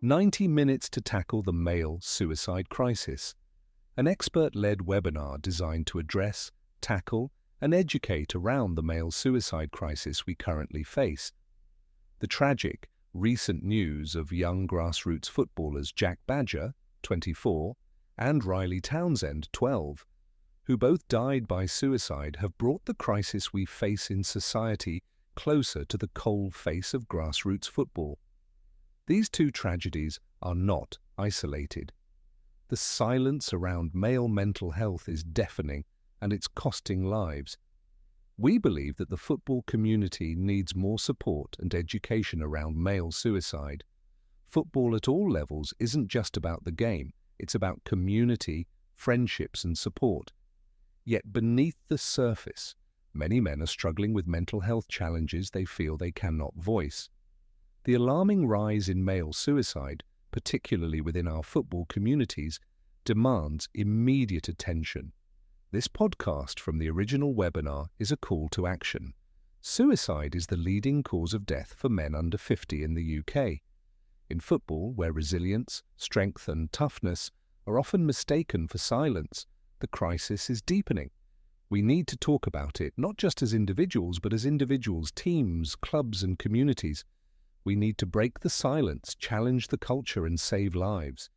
90 Minutes to Tackle the Male Suicide Crisis, an expert-led webinar designed to address, tackle, and educate around the male suicide crisis we currently face. The tragic, recent news of young grassroots footballers Jack Badger, 24, and Riley Townsend, 12, who both died by suicide, have brought the crisis we face in society closer to the cold face of grassroots football. These two tragedies are not isolated. The silence around male mental health is deafening, and it's costing lives. We believe that the football community needs more support and education around male suicide. Football at all levels isn't just about the game, it's about community, friendships and support. Yet beneath the surface, many men are struggling with mental health challenges they feel they cannot voice. The alarming rise in male suicide, particularly within our football communities, demands immediate attention. This podcast from the original webinar is a call to action. Suicide is the leading cause of death for men under 50 in the UK. In football, where resilience, strength and toughness are often mistaken for silence, the crisis is deepening. We need to talk about it, not just as individuals, but as individuals, teams, clubs and communities. We need to break the silence, challenge the culture and save lives.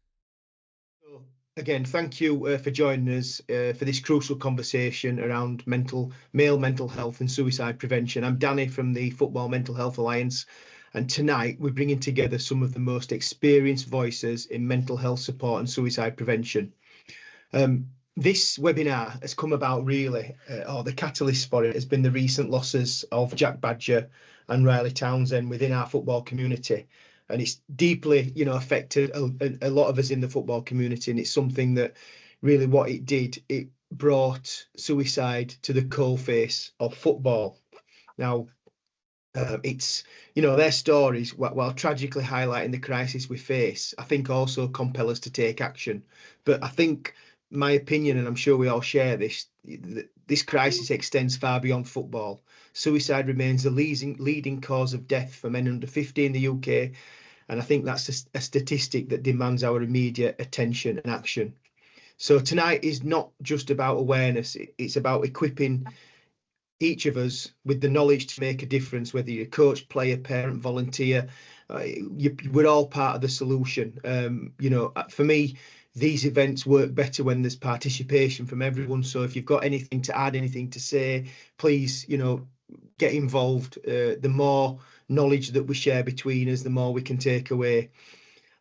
Again, thank you for joining us for this crucial conversation around male mental health and suicide prevention. I'm Danny from the Football Mental Health Alliance, and tonight we're bringing together some of the most experienced voices in mental health support and suicide prevention. This webinar has come about really, or the catalyst for it has been the recent losses of Jack Badger and Riley Townsend within our football community. And it's deeply, affected a lot of us in the football community. And it's something that really what it did, it brought suicide to the coalface of football. Now, it's, their stories, while tragically highlighting the crisis we face, I think also compel us to take action. But I think my opinion, and I'm sure we all share this, this crisis extends far beyond football. Suicide remains the leading cause of death for men under 50 in the UK, and I think that's a statistic that demands our immediate attention and action. So tonight is not just about awareness, it's about equipping each of us with the knowledge to make a difference, whether you're a coach, player, parent, volunteer, we're all part of the solution. For me, these events work better when there's participation from everyone. So if you've got anything to add, anything to say, please, get involved. The more knowledge that we share between us, the more we can take away.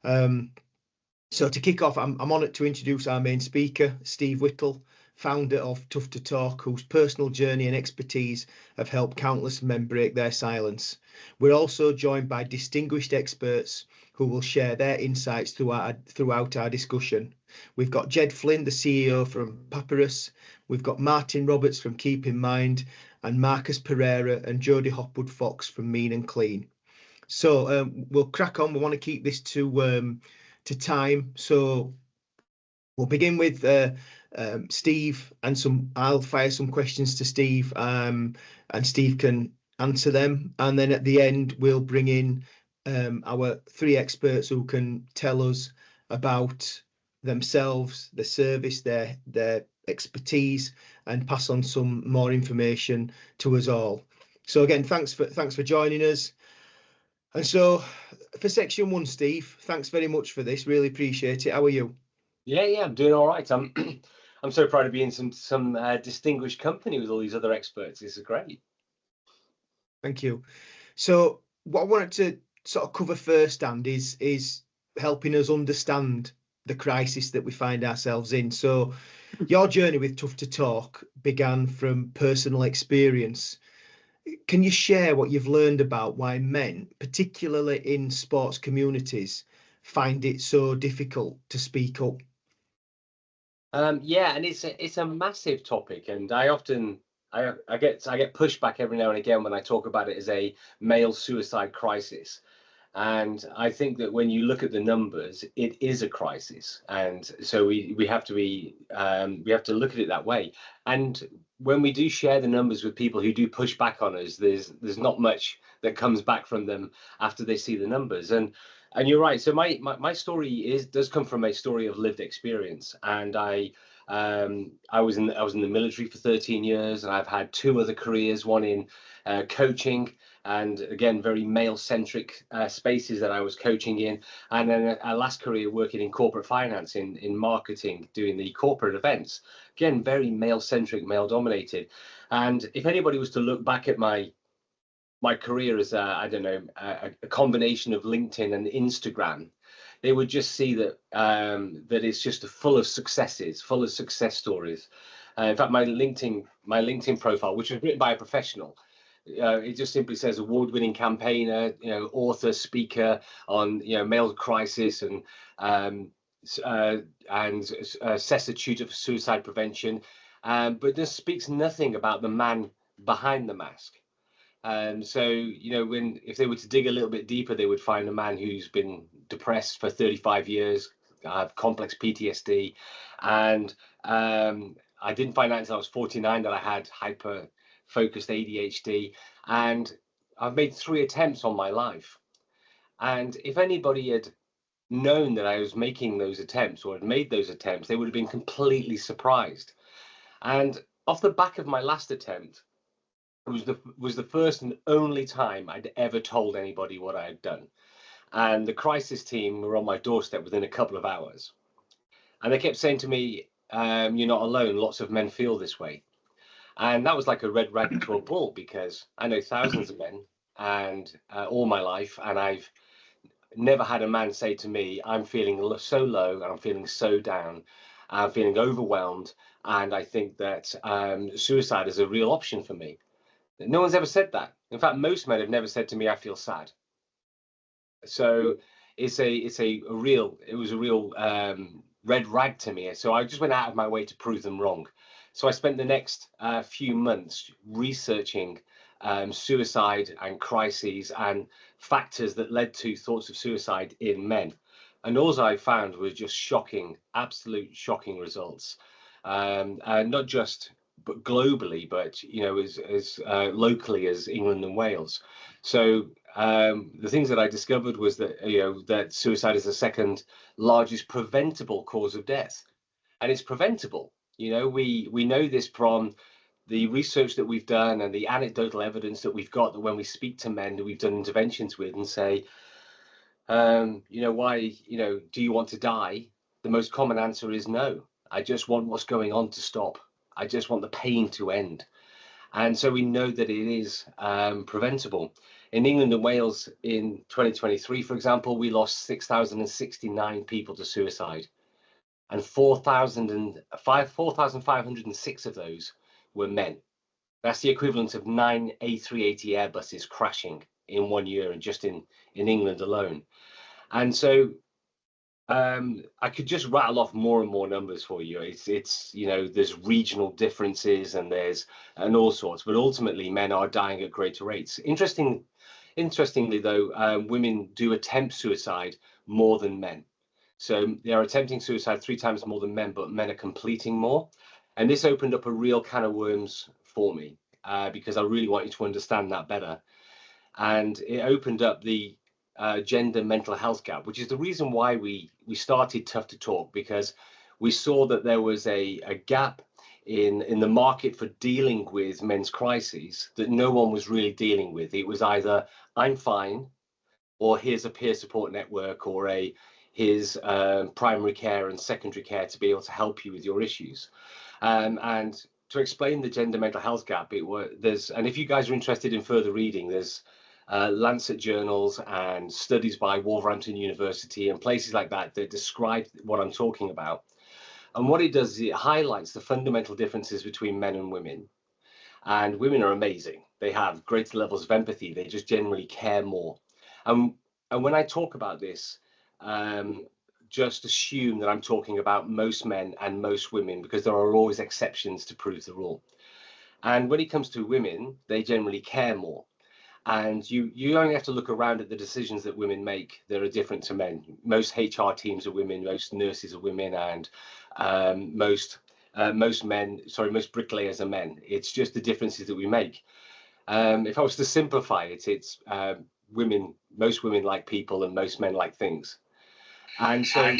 So to kick off, I'm honoured to introduce our main speaker, Steve Whittle, founder of Tough to Talk, whose personal journey and expertise have helped countless men break their silence. We're also joined by distinguished experts who will share their insights throughout our discussion. We've got Jed Flynn, the CEO from Papyrus. We've got Martin Roberts from Keep in Mind, and Marcus Pereira and Jodie Hopwood Fox from Mean and Clean. So we'll crack on. We want to keep this to time. So we'll begin with Steve, and I'll fire some questions to Steve, and Steve can answer them. And then at the end, we'll bring in our three experts who can tell us about themselves, the service, their expertise, and pass on some more information to us all. So again, thanks for joining us. And so for section one, Steve, thanks very much for this. Really appreciate it. How are you? Yeah, I'm doing all right. I'm so proud to be in some distinguished company with all these other experts. This is great. Thank you. So what I wanted to sort of cover first, and is helping us understand the crisis that we find ourselves in. So your journey with Tough to Talk began from personal experience. Can you share what you've learned about why men, particularly in sports communities, find it so difficult to speak up? Yeah, and it's a massive topic, and I get pushback every now and again when I talk about it as a male suicide crisis. And I think that when you look at the numbers, it is a crisis, and so we have to look at it that way. And when we do share the numbers with people who do push back on us, there's not much that comes back from them after they see the numbers. And you're right. So my story does come from a story of lived experience. And I was in the military for 13 years, and I've had two other careers, one in coaching, and again very male centric spaces that I was coaching in, and then a last career working in corporate finance, in marketing, doing the corporate events, again very male centric, male dominated. And if anybody was to look back at my career as I don't know, a combination of LinkedIn and Instagram, they would just see that that it's just full of successes, full of success stories. In fact, my LinkedIn profile, which was written by a professional, it just simply says award-winning campaigner, author, speaker on male crisis and assessor tutor for suicide prevention, but this speaks nothing about the man behind the mask. So, if they were to dig a little bit deeper, they would find a man who's been depressed for 35 years, have complex PTSD. And I didn't find out until I was 49 that I had hyper-focused ADHD. And I've made 3 attempts on my life. And if anybody had known that I was making those attempts or had made those attempts, they would have been completely surprised. And off the back of my last attempt, it was the first and only time I'd ever told anybody what I had done. And the crisis team were on my doorstep within a couple of hours. And they kept saying to me, you're not alone, lots of men feel this way. And that was like a red rag to a bull, because I know thousands of men and all my life, and I've never had a man say to me, I'm feeling so low and I'm feeling so down, I'm feeling overwhelmed, and I think that suicide is a real option for me. No one's ever said that. In fact, most men have never said to me, I feel sad. So it was a real red rag to me. So I just went out of my way to prove them wrong. So I spent the next few months researching suicide and crises and factors that led to thoughts of suicide in men. And all I found was just shocking, absolute shocking results. And not just but globally, but as locally as England and Wales. So the things that I discovered was that that suicide is the second largest preventable cause of death, and it's preventable. We know this from the research that we've done and the anecdotal evidence that we've got, that when we speak to men that we've done interventions with and say, why, do you want to die? The most common answer is no. I just want what's going on to stop. I just want the pain to end. And so we know that it is preventable. In England and Wales in 2023, for example, we lost 6,069 people to suicide, and 4,506 of those were men. That's the equivalent of 9 A380 Airbuses crashing in 1 year, and just in England alone. And so I could just rattle off more and more numbers for you. It's there's regional differences and all sorts, but ultimately men are dying at greater rates. Interestingly though, women do attempt suicide more than men. So they are attempting suicide 3 times more than men, but men are completing more. And this opened up a real can of worms for me, because I really want you to understand that better. And it opened up the gender mental health gap, which is the reason why we started Tough to Talk, because we saw that there was a gap in the market for dealing with men's crises that no one was really dealing with. It was either I'm fine, or here's a peer support network, or here's primary care and secondary care to be able to help you with your issues. And to explain the gender mental health gap, and if you guys are interested in further reading, there's Lancet journals and studies by Wolverhampton University and places like that describe what I'm talking about. And what it does is it highlights the fundamental differences between men and women. And women are amazing. They have greater levels of empathy. They just generally care more. And when I talk about this, just assume that I'm talking about most men and most women, because there are always exceptions to prove the rule. And when it comes to women, they generally care more. And you only have to look around at the decisions that women make that are different to men. Most HR teams are women, most nurses are women, and most most bricklayers are men. It's just the differences that we make. If I was to simplify it, it's most women like people and most men like things. And so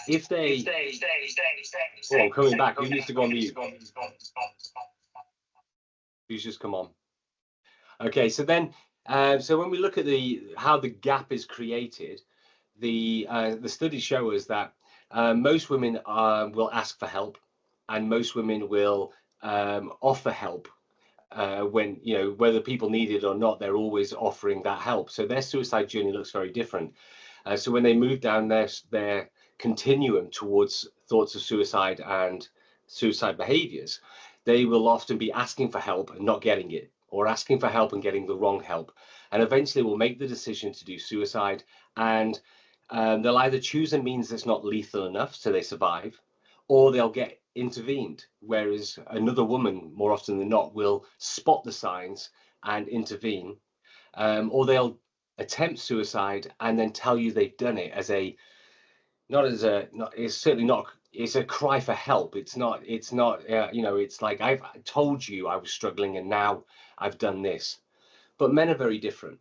if they, oh, I'm coming back. Who needs to go on mute? Who's just come on? Okay, so then, so when we look at how the gap is created, the studies show us that most women will ask for help, and most women will offer help when, whether people need it or not, they're always offering that help. So their suicide journey looks very different. So when they move down their continuum towards thoughts of suicide and suicide behaviors, they will often be asking for help and not getting it, or asking for help and getting the wrong help, and eventually will make the decision to do suicide. And they'll either choose a means that's not lethal enough so they survive, or they'll get intervened, whereas another woman, more often than not, will spot the signs and intervene, or they'll attempt suicide and then tell you they've done it as a it's a cry for help. It's not it's like, I've told you I was struggling and now I've done this. But men are very different,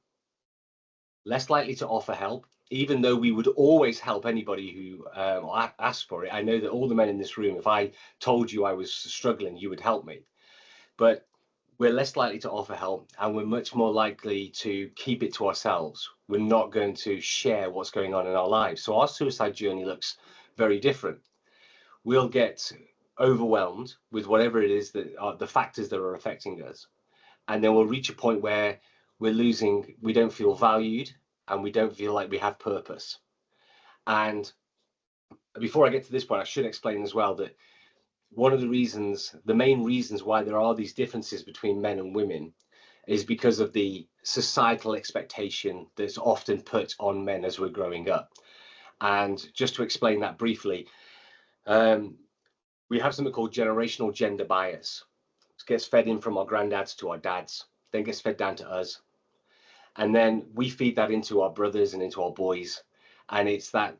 less likely to offer help, even though we would always help anybody who asks for it. I know that all the men in this room, if I told you I was struggling, you would help me. But we're less likely to offer help, and we're much more likely to keep it to ourselves. We're not going to share what's going on in our lives. So our suicide journey looks very different. We'll get overwhelmed with whatever it is that are the factors that are affecting us. And then we'll reach a point where we don't feel valued, and we don't feel like we have purpose. And before I get to this point, I should explain as well that one of the main reasons why there are these differences between men and women is because of the societal expectation that's often put on men as we're growing up. And just to explain that briefly, we have something called generational gender bias. It gets fed in from our granddads to our dads, then gets fed down to us. And then we feed that into our brothers and into our boys. And it's that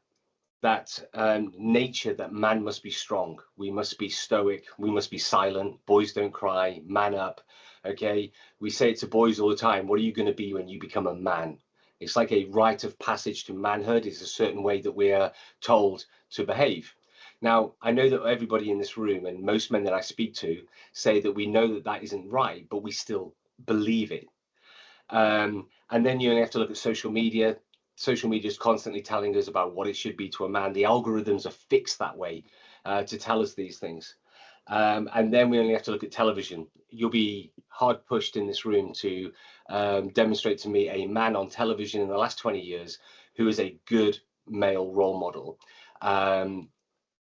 nature that man must be strong, we must be stoic, we must be silent, boys don't cry, man up. Okay, we say it to boys all the time, what are you going to be when you become a man? It's like a rite of passage to manhood. It's a certain way that we are told to behave. Now, I know that everybody in this room and most men that I speak to say that we know that that isn't right, but we still believe it. And then you only have to look at social media. Social media is constantly telling us about what it should be to a man. The algorithms are fixed that way to tell us these things. And then we only have to look at television. You'll be hard pushed in this room to demonstrate to me a man on television in the last 20 years who is a good male role model.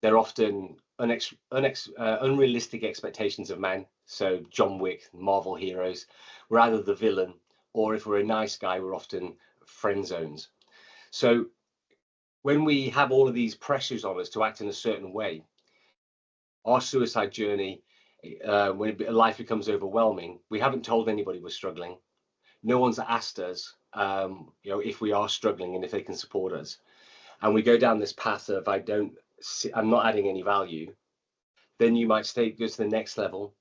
They're often unrealistic expectations of men. So John Wick, Marvel heroes, we're either the villain, or if we're a nice guy, we're often friend zones. So when we have all of these pressures on us to act in a certain way, our suicide journey, when life becomes overwhelming, we haven't told anybody we're struggling. No one's asked us, if we are struggling and if they can support us. And we go down this path of I'm not adding any value. Then you might go to the next level,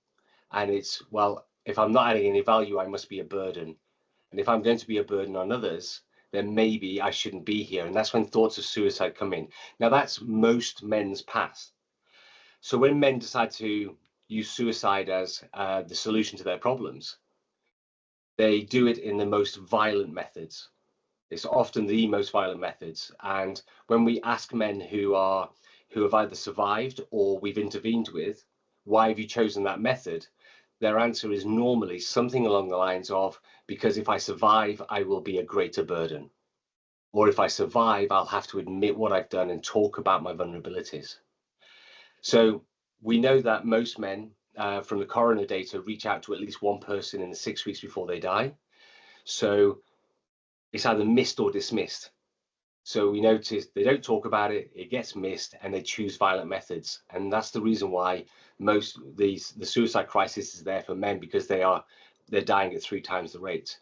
and it's, well, if I'm not adding any value, I must be a burden. And if I'm going to be a burden on others, then maybe I shouldn't be here. And that's when thoughts of suicide come in. Now, that's most men's past. So when men decide to use suicide as the solution to their problems, they do it in the most violent methods. It's often the most violent methods. And when we ask men who have either survived or we've intervened with, why have you chosen that method? Their answer is normally something along the lines of, because if I survive, I will be a greater burden. Or if I survive, I'll have to admit what I've done and talk about my vulnerabilities. So we know that most men from the coroner data reach out to at least one person in the 6 weeks before they die. So it's either missed or dismissed. So we notice they don't talk about it, it gets missed, and they choose violent methods. And that's the reason why the suicide crisis is there for men, because they're dying at 3 times the rate.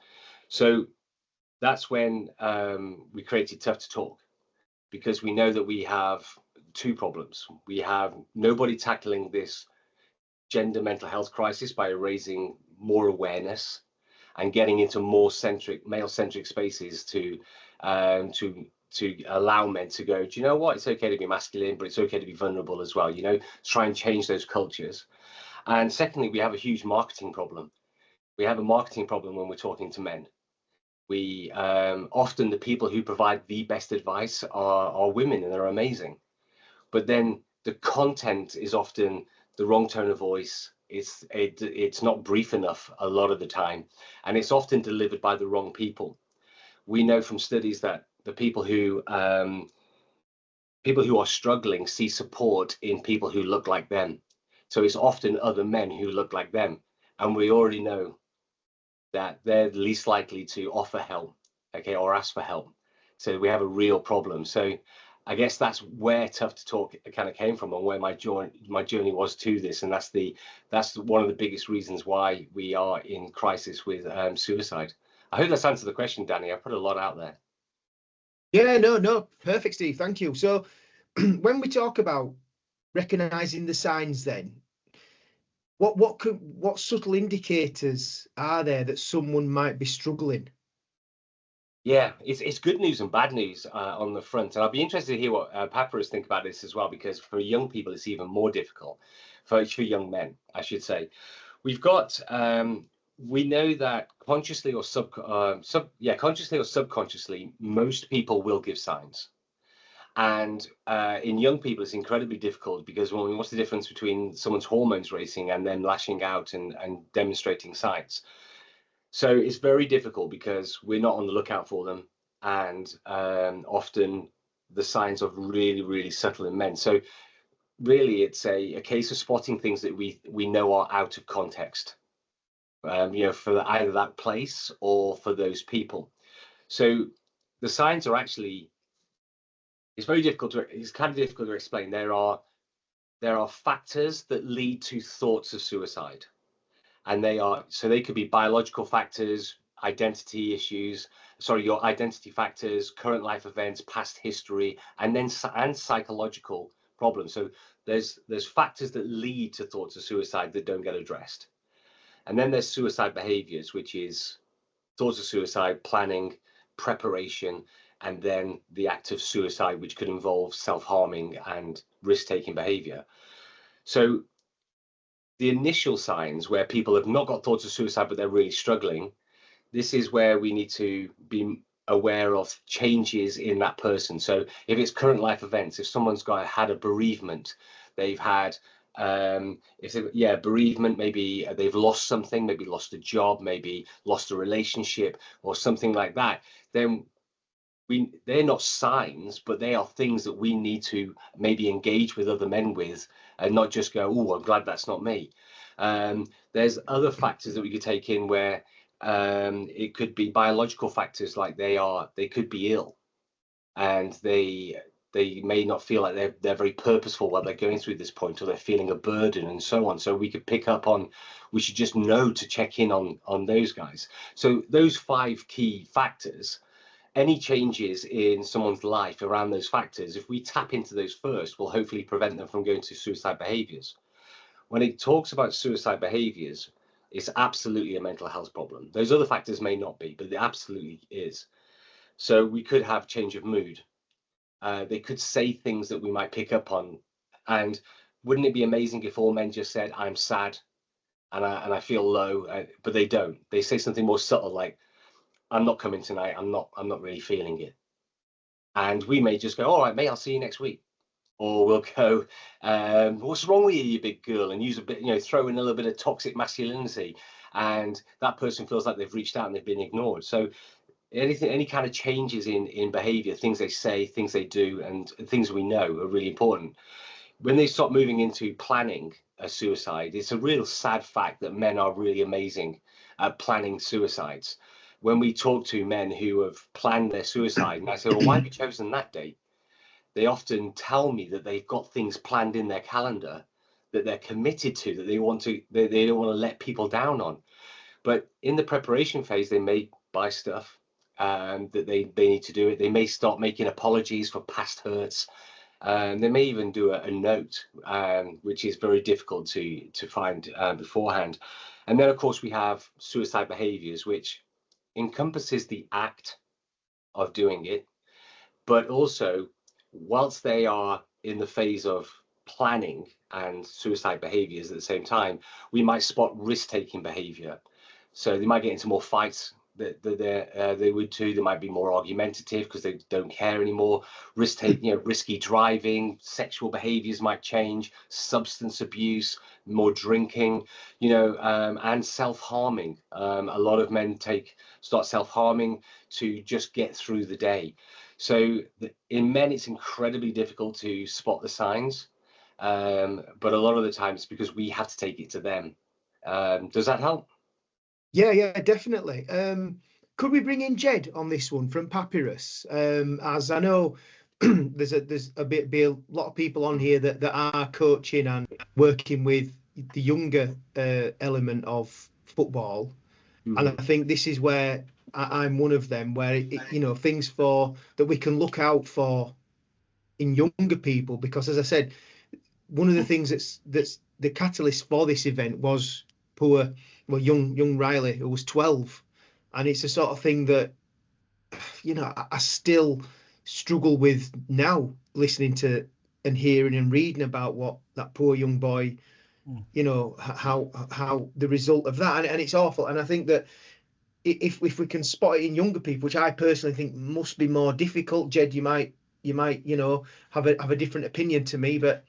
So that's when we created Tough to Talk, because we know that we have two problems. We have nobody tackling this gender mental health crisis by raising more awareness and getting into more male-centric spaces to allow men to go, do you know what? It's okay to be masculine, but it's okay to be vulnerable as well. You know, try and change those cultures. And secondly, we have a huge marketing problem. We have a marketing problem when we're talking to men. We often the people who provide the best advice are women, and they're amazing. But then the content is often the wrong tone of voice. It's not brief enough a lot of the time, and it's often delivered by the wrong people. We know from studies that the people who are struggling see support in people who look like them. So it's often other men who look like them, and we already know that they're least likely to offer help, okay, or ask for help. So we have a real problem. So I guess that's where Tough to Talk kind of came from, and where my journey was to this, and that's one of the biggest reasons why we are in crisis with suicide. I hope that's answered the question, Danny. I put a lot out there. Yeah, no, perfect, Steve. Thank you. So when we talk about recognizing the signs, then what subtle indicators are there that someone might be struggling? Yeah, it's good news and bad news on the front, and I'll be interested to hear what Papyrus think about this as well, because for young people it's even more difficult. For young men, I should say, we've got we know that consciously or consciously or subconsciously, most people will give signs. And in young people, it's incredibly difficult because, well, what's the difference between someone's hormones racing and them lashing out and demonstrating signs? So it's very difficult because we're not on the lookout for them, and often the signs are really, really subtle in men. So really, it's a case of spotting things that we know are out of context, you know, for either that place or for those people. So the signs are actually, it's kind of difficult to explain. There are factors that lead to thoughts of suicide, and they could be biological factors, identity issues, your identity factors, current life events, past history, and psychological problems. So there's factors that lead to thoughts of suicide that don't get addressed. And then there's suicide behaviors, which is thoughts of suicide, planning, preparation, and then the act of suicide, which could involve self-harming and risk-taking behavior. So the initial signs where people have not got thoughts of suicide, but they're really struggling, this is where we need to be aware of changes in that person. So if it's current life events, if someone's had a bereavement, they've had bereavement, maybe they've lost something, maybe lost a job, maybe lost a relationship or something like that, then they're not signs, but they are things that we need to maybe engage with other men with, and not just go, oh, I'm glad that's not me. There's other factors that we could take in where it could be biological factors, like they could be ill, and they may not feel like they're very purposeful while they're going through this point, or they're feeling a burden and so on. So we could pick up on, we should just know to check in on those guys. So those 5 key factors, any changes in someone's life around those factors, if we tap into those first, will hopefully prevent them from going to suicide behaviors. When it talks about suicide behaviors, it's absolutely a mental health problem. Those other factors may not be, but it absolutely is. So we could have change of mood. They could say things that we might pick up on. And wouldn't it be amazing if all men just said, I'm sad and I feel low, but they don't. They say something more subtle, like, I'm not coming tonight. I'm not really feeling it. And we may just go, all right, mate, I'll see you next week. Or we'll go, what's wrong with you, you big girl? And use a bit, throw in a little bit of toxic masculinity. And that person feels like they've reached out and they've been ignored. So any kind of changes in behavior, things they say, things they do, and things we know are really important. When they start moving into planning a suicide, it's a real sad fact that men are really amazing at planning suicides. When we talk to men who have planned their suicide, and I say, well, why have you chosen that date? They often tell me that they've got things planned in their calendar that they're committed to, that they don't want to let people down on. But in the preparation phase, they may buy stuff that they need to do it. They may start making apologies for past hurts. They may even do a note, which is very difficult to find beforehand. And then, of course, we have suicide behaviors, which encompasses the act of doing it, but also, whilst they are in the phase of planning and suicide behaviors at the same time, we might spot risk-taking behavior. So they might get into more fights that they would too. They might be more argumentative because they don't care anymore. Risky driving, sexual behaviors might change, substance abuse, more drinking, and self-harming. A lot of men start self-harming to just get through the day. So in men, it's incredibly difficult to spot the signs, but a lot of the time it's because we have to take it to them. Does that help? Yeah, definitely. Could we bring in Jed on this one from Papyrus? As I know, there's a lot of people on here that are coaching and working with the younger element of football, and I think this is where I'm one of them, where things that we can look out for in younger people, because as I said, one of the things that's the catalyst for this event was young Riley, who was 12, and it's the sort of thing that I still struggle with now, listening to and hearing and reading about what that poor young boy, how the result of that, and it's awful. And I think that if we can spot it in younger people, which I personally think must be more difficult. Jed, you might have a different opinion to me, but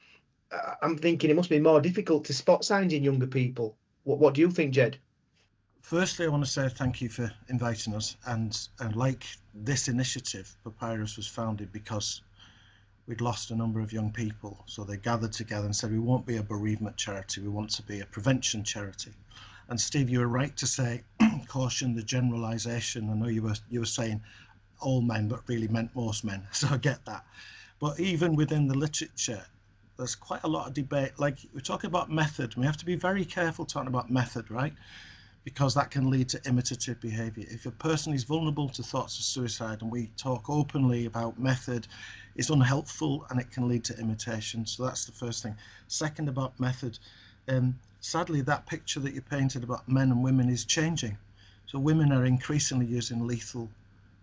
I'm thinking it must be more difficult to spot signs in younger people. What do you think, Jed? Firstly, I want to say thank you for inviting us. And like this initiative, Papyrus was founded because we'd lost a number of young people. So they gathered together and said, we won't be a bereavement charity, we want to be a prevention charity. And Steve, you were right to say, caution the generalization. I know you were saying all men, but really meant most men. So I get that. But even within the literature, there's quite a lot of debate. Like, we're talking about method. We have to be very careful talking about method, right? Because that can lead to imitative behavior. If a person is vulnerable to thoughts of suicide and we talk openly about method, it's unhelpful and it can lead to imitation. So that's the first thing. Second, about method. Sadly, that picture that you painted about men and women is changing. So women are increasingly using lethal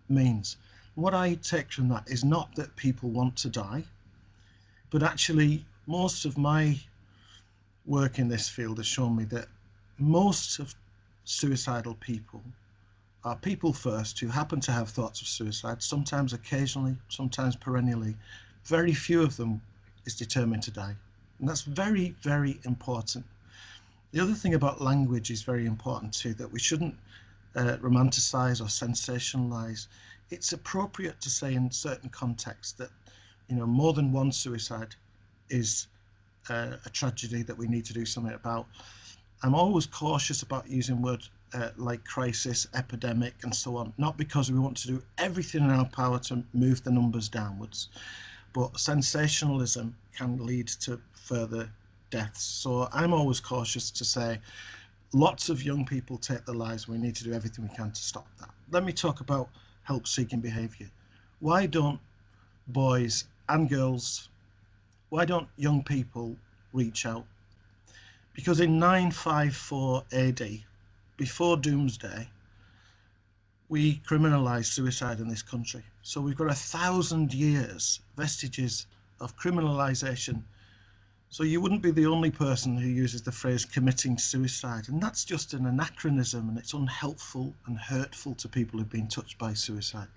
means. What I take from that is not that people want to die, but actually most of my work in this field has shown me that most of suicidal people are people first who happen to have thoughts of suicide, sometimes occasionally, sometimes perennially. Very few of them is determined to die. And that's very, very important. The other thing about language is very important too, that we shouldn't romanticize or sensationalize. It's appropriate to say in certain contexts that more than one suicide is a tragedy that we need to do something about. I'm always cautious about using words like crisis, epidemic, and so on, not because we want to do everything in our power to move the numbers downwards, but sensationalism can lead to further deaths. So I'm always cautious to say lots of young people take their lives. We need to do everything we can to stop that. Let me talk about help-seeking behavior. Why don't boys and girls, why don't young people reach out? Because in 954 AD, before Doomsday, we criminalized suicide in this country. So we've got 1,000 years vestiges of criminalization. So you wouldn't be the only person who uses the phrase committing suicide. And that's just an anachronism, and it's unhelpful and hurtful to people who've been touched by suicide.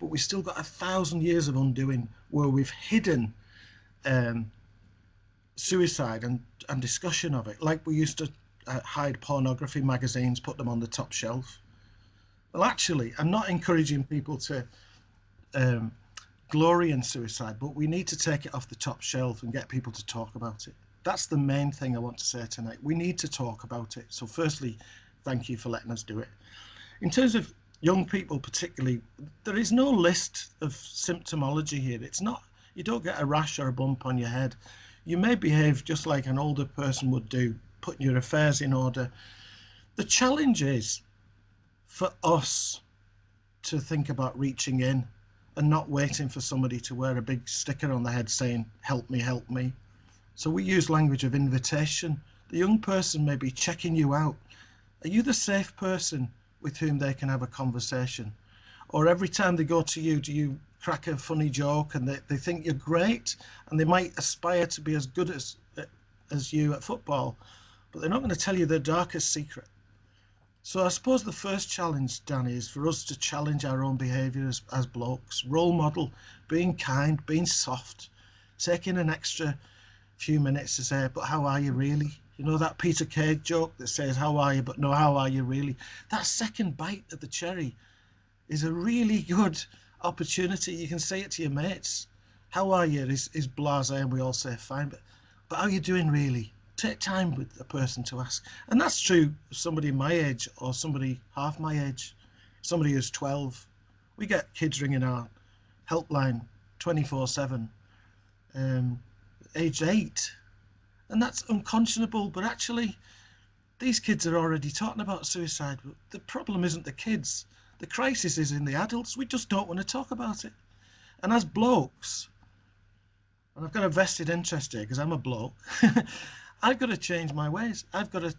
But we've still got 1,000 years of undoing where we've hidden suicide and discussion of it. Like we used to hide pornography magazines, put them on the top shelf. Well, actually, I'm not encouraging people to glory in suicide, but we need to take it off the top shelf and get people to talk about it. That's the main thing I want to say tonight. We need to talk about it. So firstly, thank you for letting us do it. In terms of young people particularly, there is no list of symptomology here. It's not, you don't get a rash or a bump on your head. You may behave just like an older person would do, putting your affairs in order. The challenge is for us to think about reaching in and not waiting for somebody to wear a big sticker on the head saying, help me, help me. So we use language of invitation. The young person may be checking you out. Are you the safe person with whom they can have a conversation? Or every time they go to you, do you crack a funny joke and they think you're great, and they might aspire to be as good as you at football, but they're not going to tell you their darkest secret. So I suppose the first challenge, Danny, is for us to challenge our own behaviour as blokes. Role model, being kind, being soft, taking an extra few minutes to say, but how are you really? You know that Peter Kay joke that says, how are you, but no, how are you really? That second bite of the cherry is a really good opportunity. You can say it to your mates. How are you is blasé, and we all say fine, but how are you doing really? Take time with a person to ask. And that's true of somebody my age or somebody half my age, somebody who's 12. We get kids ringing our helpline 24/7, aged 8. And that's unconscionable, but actually these kids are already talking about suicide. The problem isn't the kids. The crisis is in the adults. We just don't want to talk about it. And as blokes, and I've got a vested interest here because I'm a bloke, I've got to change my ways. I've got to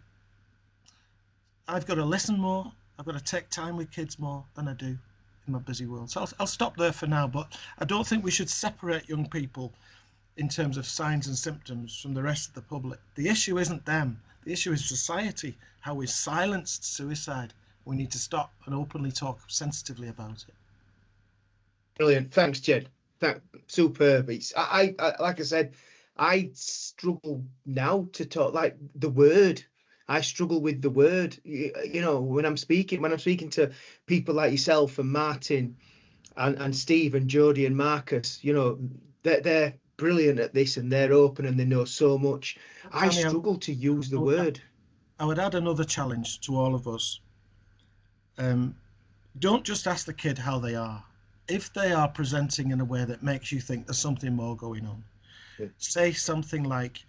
listen more. I've got to take time with kids more than I do in my busy world. So I'll stop there for now, but I don't think we should separate young people in terms of signs and symptoms from the rest of the public. The issue isn't them. The issue is society, how we've silenced suicide. We need to stop and openly talk sensitively about it. Brilliant. Thanks, Jed. Superb. I like I said, I struggle now to talk like the word. I struggle with the word. You know, when I'm speaking to people like yourself and Martin and Steve and Jodie and Marcus, you know, they're brilliant at this and they're open and they know so much. I struggle to use the word. I would add another challenge to all of us. Don't just ask the kid how they are. If they are presenting in a way that makes you think there's something more going on, say something like,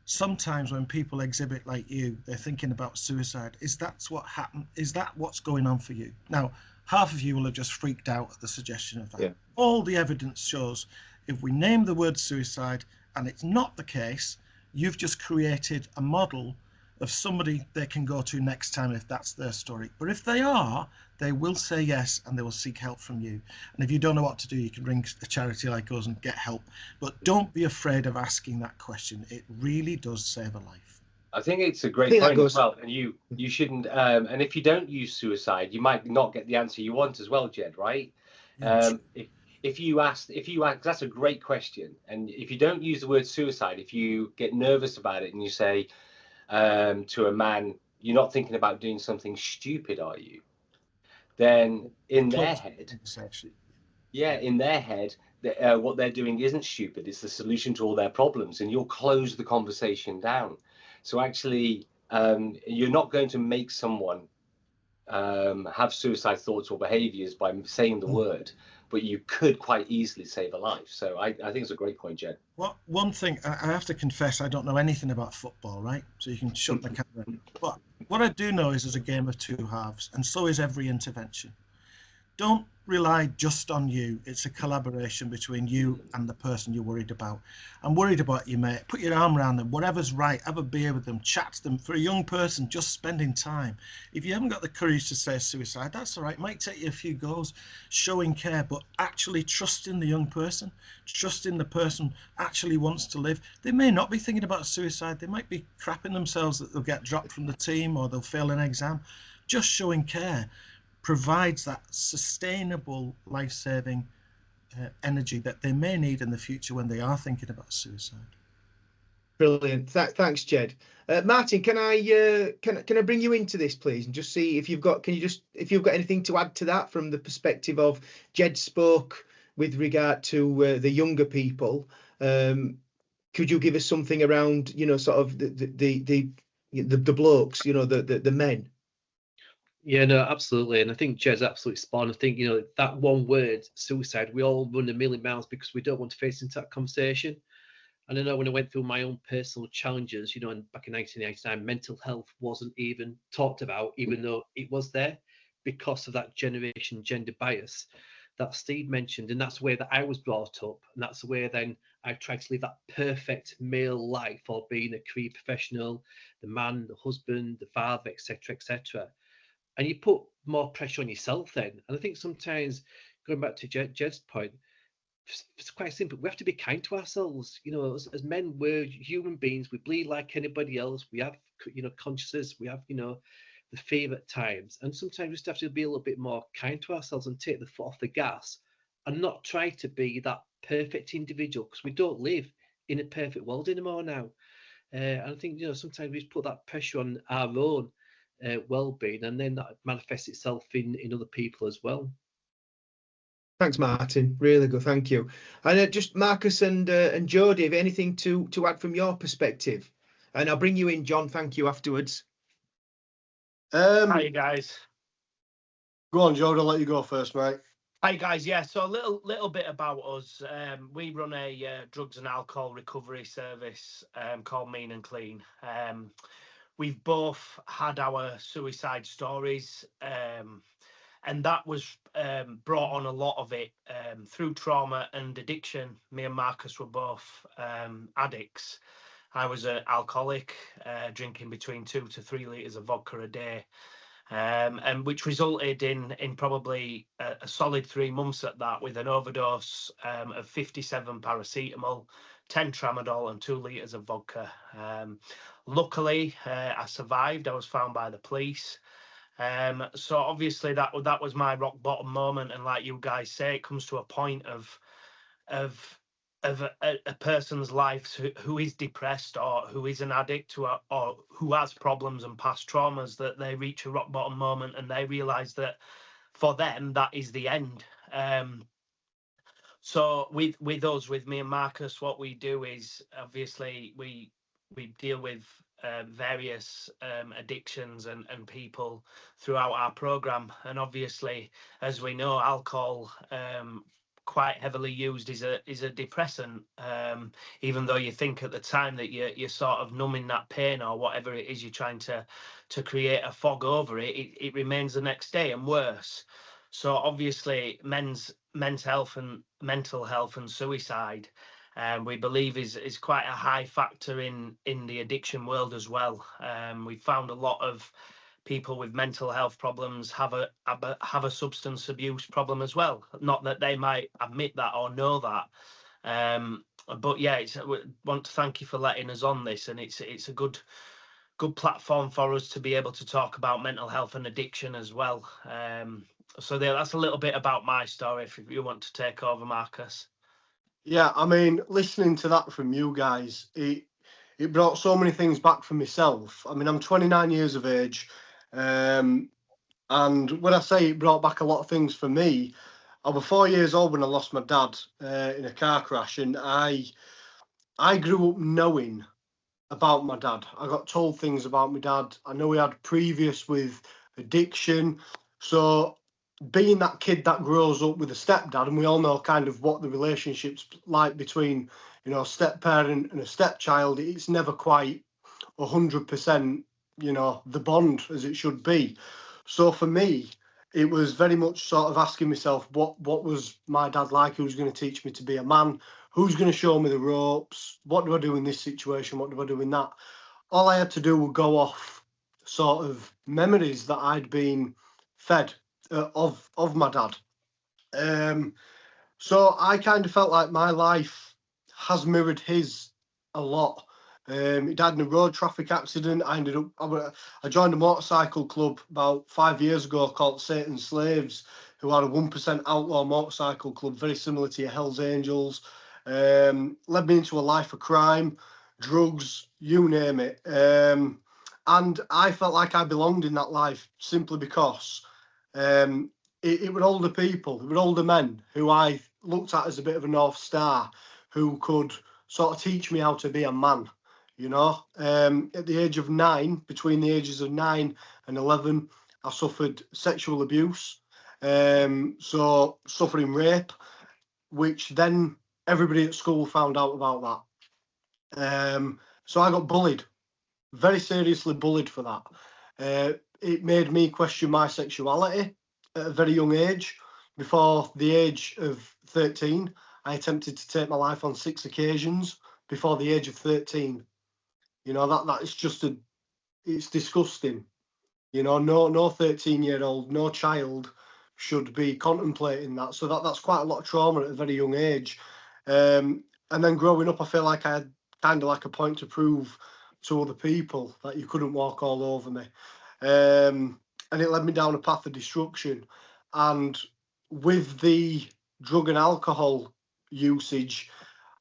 sometimes when people exhibit like you, they're thinking about suicide. Is that what happened? Is that what's going on for you? Now, half of you will have just freaked out at the suggestion of that. Yeah. All the evidence shows if we name the word suicide and it's not the case, you've just created a model of somebody they can go to next time if that's their story. But if they are, they will say yes and they will seek help from you. And if you don't know what to do, you can ring a charity like us and get help. But don't be afraid of asking that question. It really does save a life. I think it's a great point as well. And you shouldn't, and if you don't use suicide, you might not get the answer you want as well, Jed, right? Yeah, if you ask, that's a great question. And if you don't use the word suicide, if you get nervous about it and you say, to a man, you're not thinking about doing something stupid, are you? Then in their head, what they're doing isn't stupid. It's the solution to all their problems, and you'll close the conversation down. So actually, you're not going to make someone have suicide thoughts or behaviors by saying the word, but you could quite easily save a life. So I think it's a great point, Jed. Well, one thing, I have to confess, I don't know anything about football, right? So you can shut the camera. But what I do know is there's a game of two halves, and so is every intervention. Don't rely just on you. It's a collaboration between you and the person you're worried about. I'm worried about you, mate. Put your arm around them, whatever's right. Have a beer with them, chat to them. For a young person, just spending time. If you haven't got the courage to say suicide, that's all right. It might take you a few goes, showing care, but actually trusting the young person, trusting the person actually wants to live. They may not be thinking about suicide. They might be crapping themselves that they'll get dropped from the team or they'll fail an exam. Just showing care provides that sustainable life-saving energy that they may need in the future when they are thinking about suicide. Brilliant. Thanks, Jed. Martin, can I bring you into this, please, and just see if you've got anything to add to that from the perspective of Jed spoke with regard to the younger people. Could you give us something around, you know, sort of the blokes, you know, the men? Yeah, no, absolutely. And I think Jed's absolutely spot on. I think, you know, that one word, suicide, we all run a million miles because we don't want to face into that conversation. And I know when I went through my own personal challenges, you know, back in 1989, mental health wasn't even talked about, even though it was there because of that generation gender bias. that Steve mentioned, and that's the way that I was brought up, and that's the way then I tried to live that perfect male life of being a career professional, the man, the husband, the father, etc., etc. And you put more pressure on yourself then. And I think sometimes, going back to Jed's point, it's quite simple. We have to be kind to ourselves. You know, as men, we're human beings. We bleed like anybody else. We have, consciousness. We have, the fear at times. And sometimes we just have to be a little bit more kind to ourselves and take the foot off the gas and not try to be that perfect individual, because we don't live in a perfect world anymore now. And I think, sometimes we just put that pressure on our own well-being, and then that manifests itself in other people as well. Thanks, Martin. Really good. Thank you. And just Marcus and Jodie, have anything to add from your perspective? And I'll bring you in, John. Thank you afterwards. Hi guys. Go on, Jodie. I'll let you go first, mate. Hi guys. Yeah. So a little bit about us. We run a drugs and alcohol recovery service called Mean and Clean. We've both had our suicide stories. And that was brought on a lot of it through trauma and addiction. Me and Marcus were both addicts. I was an alcoholic, drinking between 2 to 3 litres of vodka a day, and which resulted in probably a solid 3 months at that, with an overdose of 57 paracetamol, 10 tramadol and 2 litres of vodka. Luckily, I survived. I was found by the police. So obviously that was my rock bottom moment, and like you guys say, it comes to a point of a person's life who is depressed or who is an addict or who has problems and past traumas, that they reach a rock bottom moment and they realize that for them that is the end. So with us, with me and Marcus, what we do is obviously we deal with various addictions and people throughout our program, and obviously, as we know, alcohol quite heavily used is a depressant, even though you think at the time that you're sort of numbing that pain or whatever it is you're trying to create a fog over it remains the next day and worse. So obviously men's health and mental health and suicide, we believe is quite a high factor in the addiction world as well. We've found a lot of people with mental health problems have a substance abuse problem as well. Not that they might admit that or know that, but yeah, we want to thank you for letting us on this, and it's a good platform for us to be able to talk about mental health and addiction as well. So that's a little bit about my story. If you want to take over, Marcus. Yeah, I mean, listening to that from you guys, it brought so many things back for myself. I mean, I'm 29 years of age, and when I say it brought back a lot of things for me, I was 4 years old when I lost my dad in a car crash, and I grew up knowing about my dad. I got told things about my dad. I know he had previous with addiction, so being that kid that grows up with a stepdad, and we all know kind of what the relationship's like between, a step parent and a stepchild, it's never quite 100%, the bond as it should be. So for me, it was very much sort of asking myself, what was my dad like? Who's going to teach me to be a man? Who's going to show me the ropes? What do I do in this situation? What do I do in that? All I had to do would go off sort of memories that I'd been fed of my dad. So I kind of felt like my life has mirrored his a lot. He died in a road traffic accident. I joined a motorcycle club about 5 years ago called Satan's Slaves, who are a 1% outlaw motorcycle club, very similar to your Hells Angels. Led me into a life of crime, drugs, you name it. And I felt like I belonged in that life simply because it were older people, it were older men who I looked at as a bit of a North Star, who could sort of teach me how to be a man, At the age of 9, between the ages of 9 and 11, I suffered sexual abuse, so suffering rape, which then everybody at school found out about that. So I got bullied, very seriously bullied for that. It made me question my sexuality at a very young age. Before the age of 13, I attempted to take my life on 6 occasions before the age of 13. You know, that is just it's disgusting. You know, no 13-year-old, no child should be contemplating that. So that's quite a lot of trauma at a very young age. And then growing up, I feel like I had kind of like a point to prove to other people that you couldn't walk all over me. And it led me down a path of destruction. And with the drug and alcohol usage,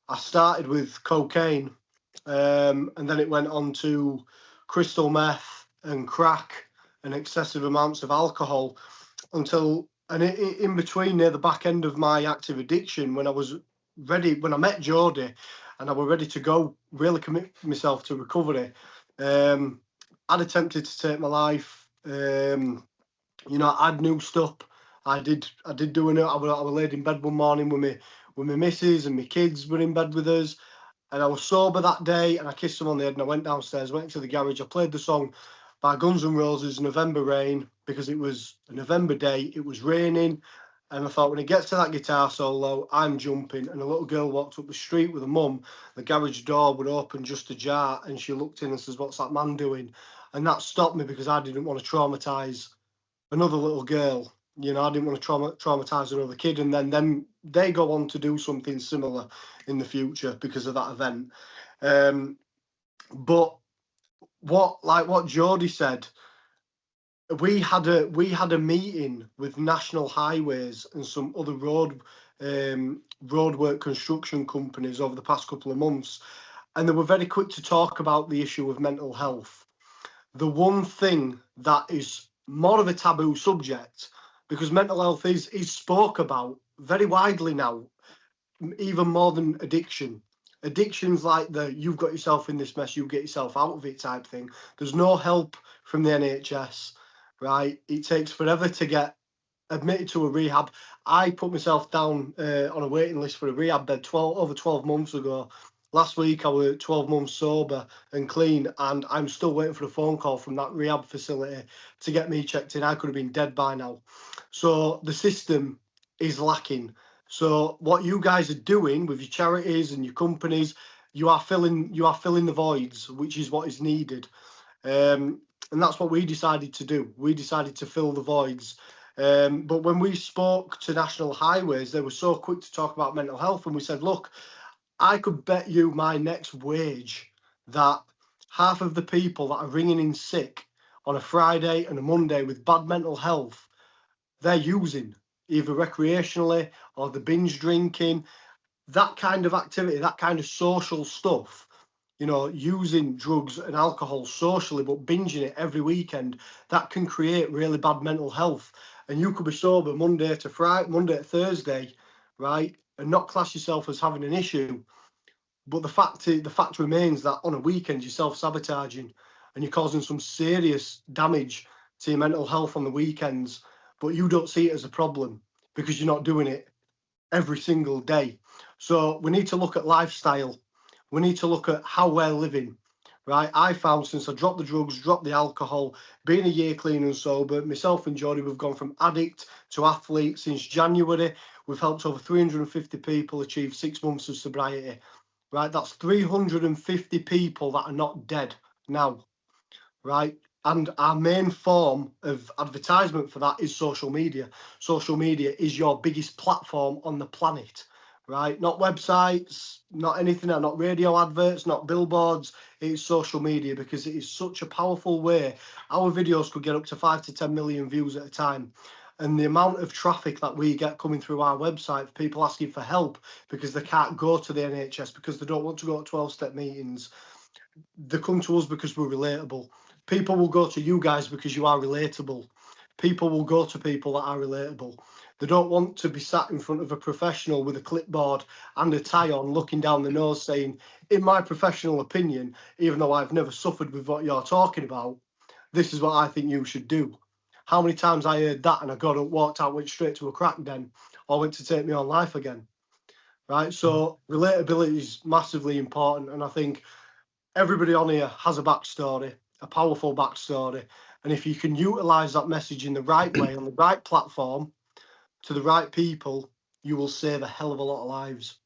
I started with cocaine, and then it went on to crystal meth and crack and excessive amounts of alcohol until, and in between, near the back end of my active addiction, when I was ready, when I met Jodie and I was ready to go really commit myself to recovery, I'd attempted to take my life. You know, I'd noosed up. I did do it. I was laid in bed one morning with my missus, and my kids were in bed with us. And I was sober that day, and I kissed them on the head, and I went downstairs, went to the garage. I played the song by Guns N' Roses, November Rain, because it was a November day. It was raining, and I thought, when it gets to that guitar solo, I'm jumping. And a little girl walked up the street with her mum. The garage door would open just ajar, and she looked in and says, "What's that man doing?" And that stopped me, because I didn't want to traumatise another little girl. You know, I didn't want to traumatise another kid, and then they go on to do something similar in the future because of that event. But what Jodie said, we had a meeting with National Highways and some other roadwork construction companies over the past couple of months, and they were very quick to talk about the issue of mental health. The one thing that is more of a taboo subject, because mental health is spoke about very widely now, even more than addiction. Addiction's like you've got yourself in this mess, you get yourself out of it type thing. There's no help from the NHS, right? It takes forever to get admitted to a rehab. I put myself down on a waiting list for a rehab bed over 12 months ago. Last week I was 12 months sober and clean, and I'm still waiting for a phone call from that rehab facility to get me checked in. I could have been dead by now. So the system is lacking. So what you guys are doing with your charities and your companies, you are filling the voids, which is what is needed. And that's what we decided to do. We decided to fill the voids. But when we spoke to National Highways, they were so quick to talk about mental health, and we said, look, I could bet you my next wage that half of the people that are ringing in sick on a Friday and a Monday with bad mental health, they're using either recreationally or the binge drinking, that kind of activity, that kind of social stuff, you know, using drugs and alcohol socially, but binging it every weekend, that can create really bad mental health. And you could be sober Monday to Thursday, right, and not class yourself as having an issue. But the fact remains that on a weekend you're self-sabotaging and you're causing some serious damage to your mental health on the weekends, but you don't see it as a problem because you're not doing it every single day. So we need to look at lifestyle. We need to look at how we're living, right? I found, since I dropped the drugs, dropped the alcohol, being a year clean and sober, myself and Jodie, we've gone from addict to athlete since January. We've helped over 350 people achieve 6 months of sobriety, right? That's 350 people that are not dead now, right? And our main form of advertisement for that is social media. Social media is your biggest platform on the planet, right? Not websites, not anything, not radio adverts, not billboards. It's social media, because it is such a powerful way. Our videos could get up to 5 to 10 million views at a time. And the amount of traffic that we get coming through our website, people asking for help because they can't go to the NHS, because they don't want to go to 12-step meetings. They come to us because we're relatable. People will go to you guys because you are relatable. People will go to people that are relatable. They don't want to be sat in front of a professional with a clipboard and a tie on, looking down the nose saying, in my professional opinion, even though I've never suffered with what you're talking about, this is what I think you should do. How many times I heard that and I got up, walked out, went straight to a crack den, or went to take my own life again, right? So relatability is massively important, and I think everybody on here has a backstory, a powerful backstory, and if you can utilise that message in the right way, on the right platform, to the right people, you will save a hell of a lot of lives.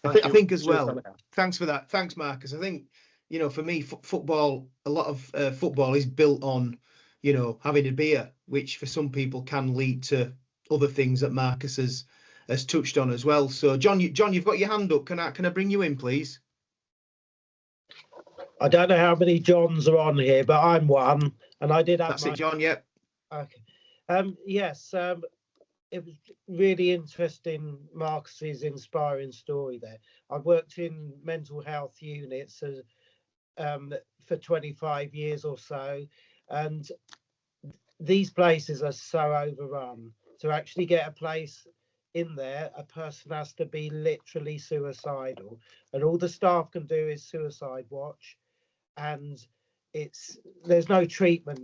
I think as well. Thanks for that. Thanks, Marcus. I think, you know, for me, football, a lot of football is built on, you know, having a beer, which for some people can lead to other things that Marcus has touched on as well. So, John, you've got your hand up. Can I bring you in, please? I don't know how many Johns are on here, but I'm one, and I did have. That's it, John. Yep. Okay. Yes. It was really interesting, Marcus's inspiring story there. I've worked in mental health units for 25 years or so, and these places are so overrun. To actually get a place in there, a person has to be literally suicidal, and all the staff can do is suicide watch, and there's no treatment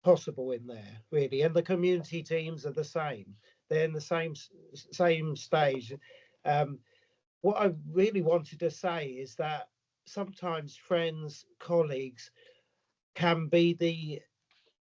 possible in there, really. And the community teams are the same. They're in the same stage. What I really wanted to say is that sometimes friends, colleagues can be the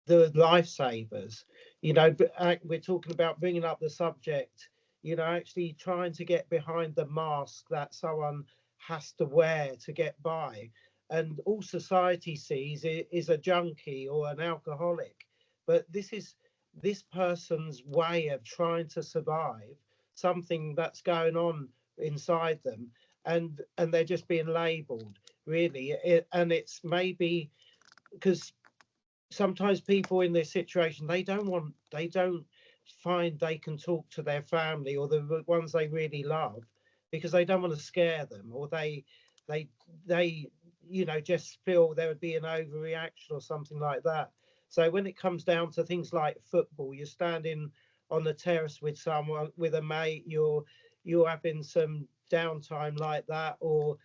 lifesavers. You know, we're talking about bringing up the subject, you know, actually trying to get behind the mask that someone has to wear to get by. And all society sees is a junkie or an alcoholic. But this is this person's way of trying to survive something that's going on inside them. And they're just being labelled, really. And it's maybe because sometimes people in this situation, they don't find they can talk to their family or the ones they really love because they don't want to scare them, or they you know, just feel there would be an overreaction or something like that. So when it comes down to things like football, you're standing on the terrace with someone, with a mate, you're having some downtime like that, or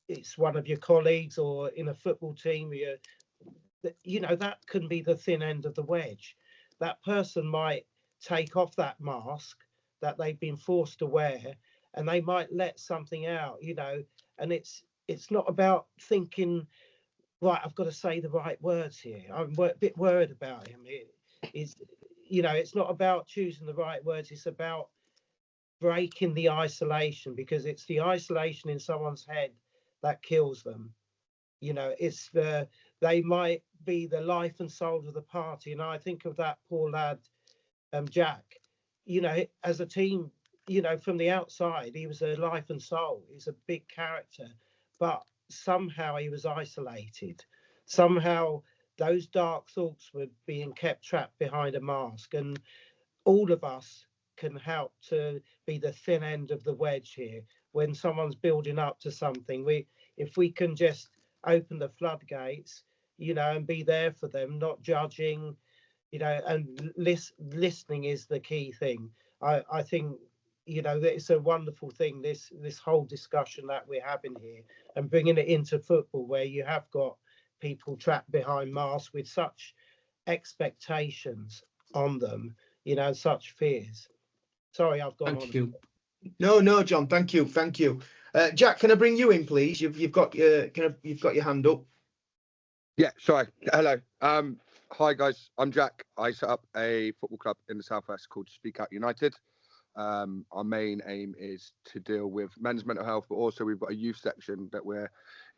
it's one of your colleagues, or in a football team, you know, that can be the thin end of the wedge. That person might take off that mask that they've been forced to wear, and they might let something out, you know, and it's not about thinking, right, I've got to say the right words here. I'm a bit worried about him. You know, it's not about choosing the right words. It's about breaking the isolation, because it's the isolation in someone's head that kills them. You know, they might be the life and soul of the party. And I think of that poor lad, Jack, you know, as a team, you know, from the outside, he was a life and soul. He's a big character, but somehow he was isolated. Somehow those dark thoughts were being kept trapped behind a mask. And all of us can help to be the thin end of the wedge here. When someone's building up to something, if we can just open the floodgates, you know, and be there for them, not judging, you know, and listening is the key thing. I think, you know, it's a wonderful thing, this whole discussion that we're having here, and bringing it into football, where you have got people trapped behind masks with such expectations on them, you know, such fears. Sorry, I've gone on. Thank you. No, John. Thank you. Jack, can I bring you in, please? You've got your hand up. Yeah, sorry. Hello. Hi guys. I'm Jack. I set up a football club in the Southwest called Speak Out United. Our main aim is to deal with men's mental health, but also we've got a youth section that we're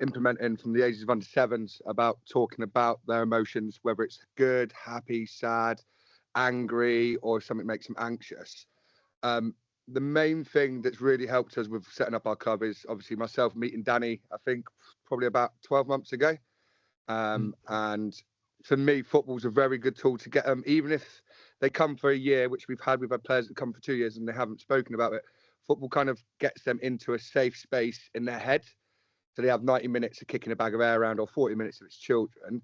implementing from the ages of under 7s about talking about their emotions, whether it's good, happy, sad, angry, or if something makes them anxious. The main thing that's really helped us with setting up our club is obviously myself meeting Danny, I think probably about 12 months ago. And for me, football's a very good tool to get them, even if they come for a year, which we've had players that come for 2 years and they haven't spoken about it. Football kind of gets them into a safe space in their head. So they have 90 minutes of kicking a bag of air around, or 40 minutes if it's children.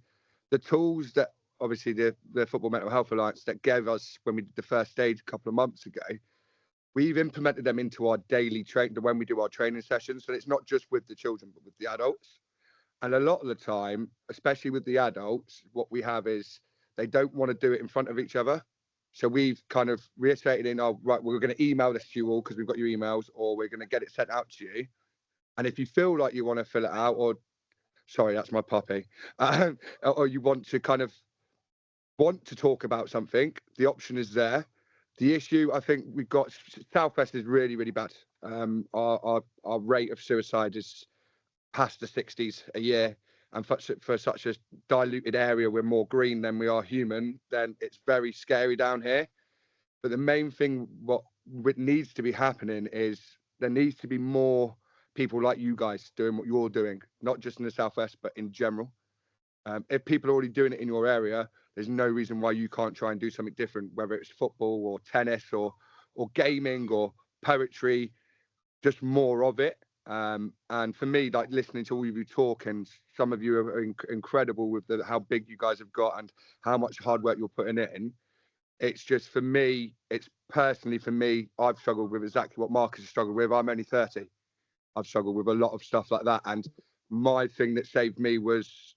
The tools that obviously the Football Mental Health Alliance that gave us when we did the first stage a couple of months ago, we've implemented them into our daily when we do our training sessions. So it's not just with the children, but with the adults. And a lot of the time, especially with the adults, what we have is they don't want to do it in front of each other. So we've kind of reiterated right, we're going to email this to you all because we've got your emails, or we're going to get it sent out to you. And if you feel like you want to fill it out, or sorry, that's my puppy, or you want to talk about something, the option is there. The issue I think we've got, Southwest is really, really bad. Our rate of suicide is past the 60s a year. And for such a diluted area, we're more green than we are human, then it's very scary down here. But the main thing, what needs to be happening is there needs to be more people like you guys doing what you're doing, not just in the Southwest, but in general. If people are already doing it in your area, there's no reason why you can't try and do something different, whether it's football or tennis or gaming or poetry, just more of it. And for me, like listening to all of you talk, and some of you are incredible with how big you guys have got and how much hard work you're putting in. It's just, for me, it's personally for me, I've struggled with exactly what Marcus has struggled with. I'm only 30. I've struggled with a lot of stuff like that. And my thing that saved me was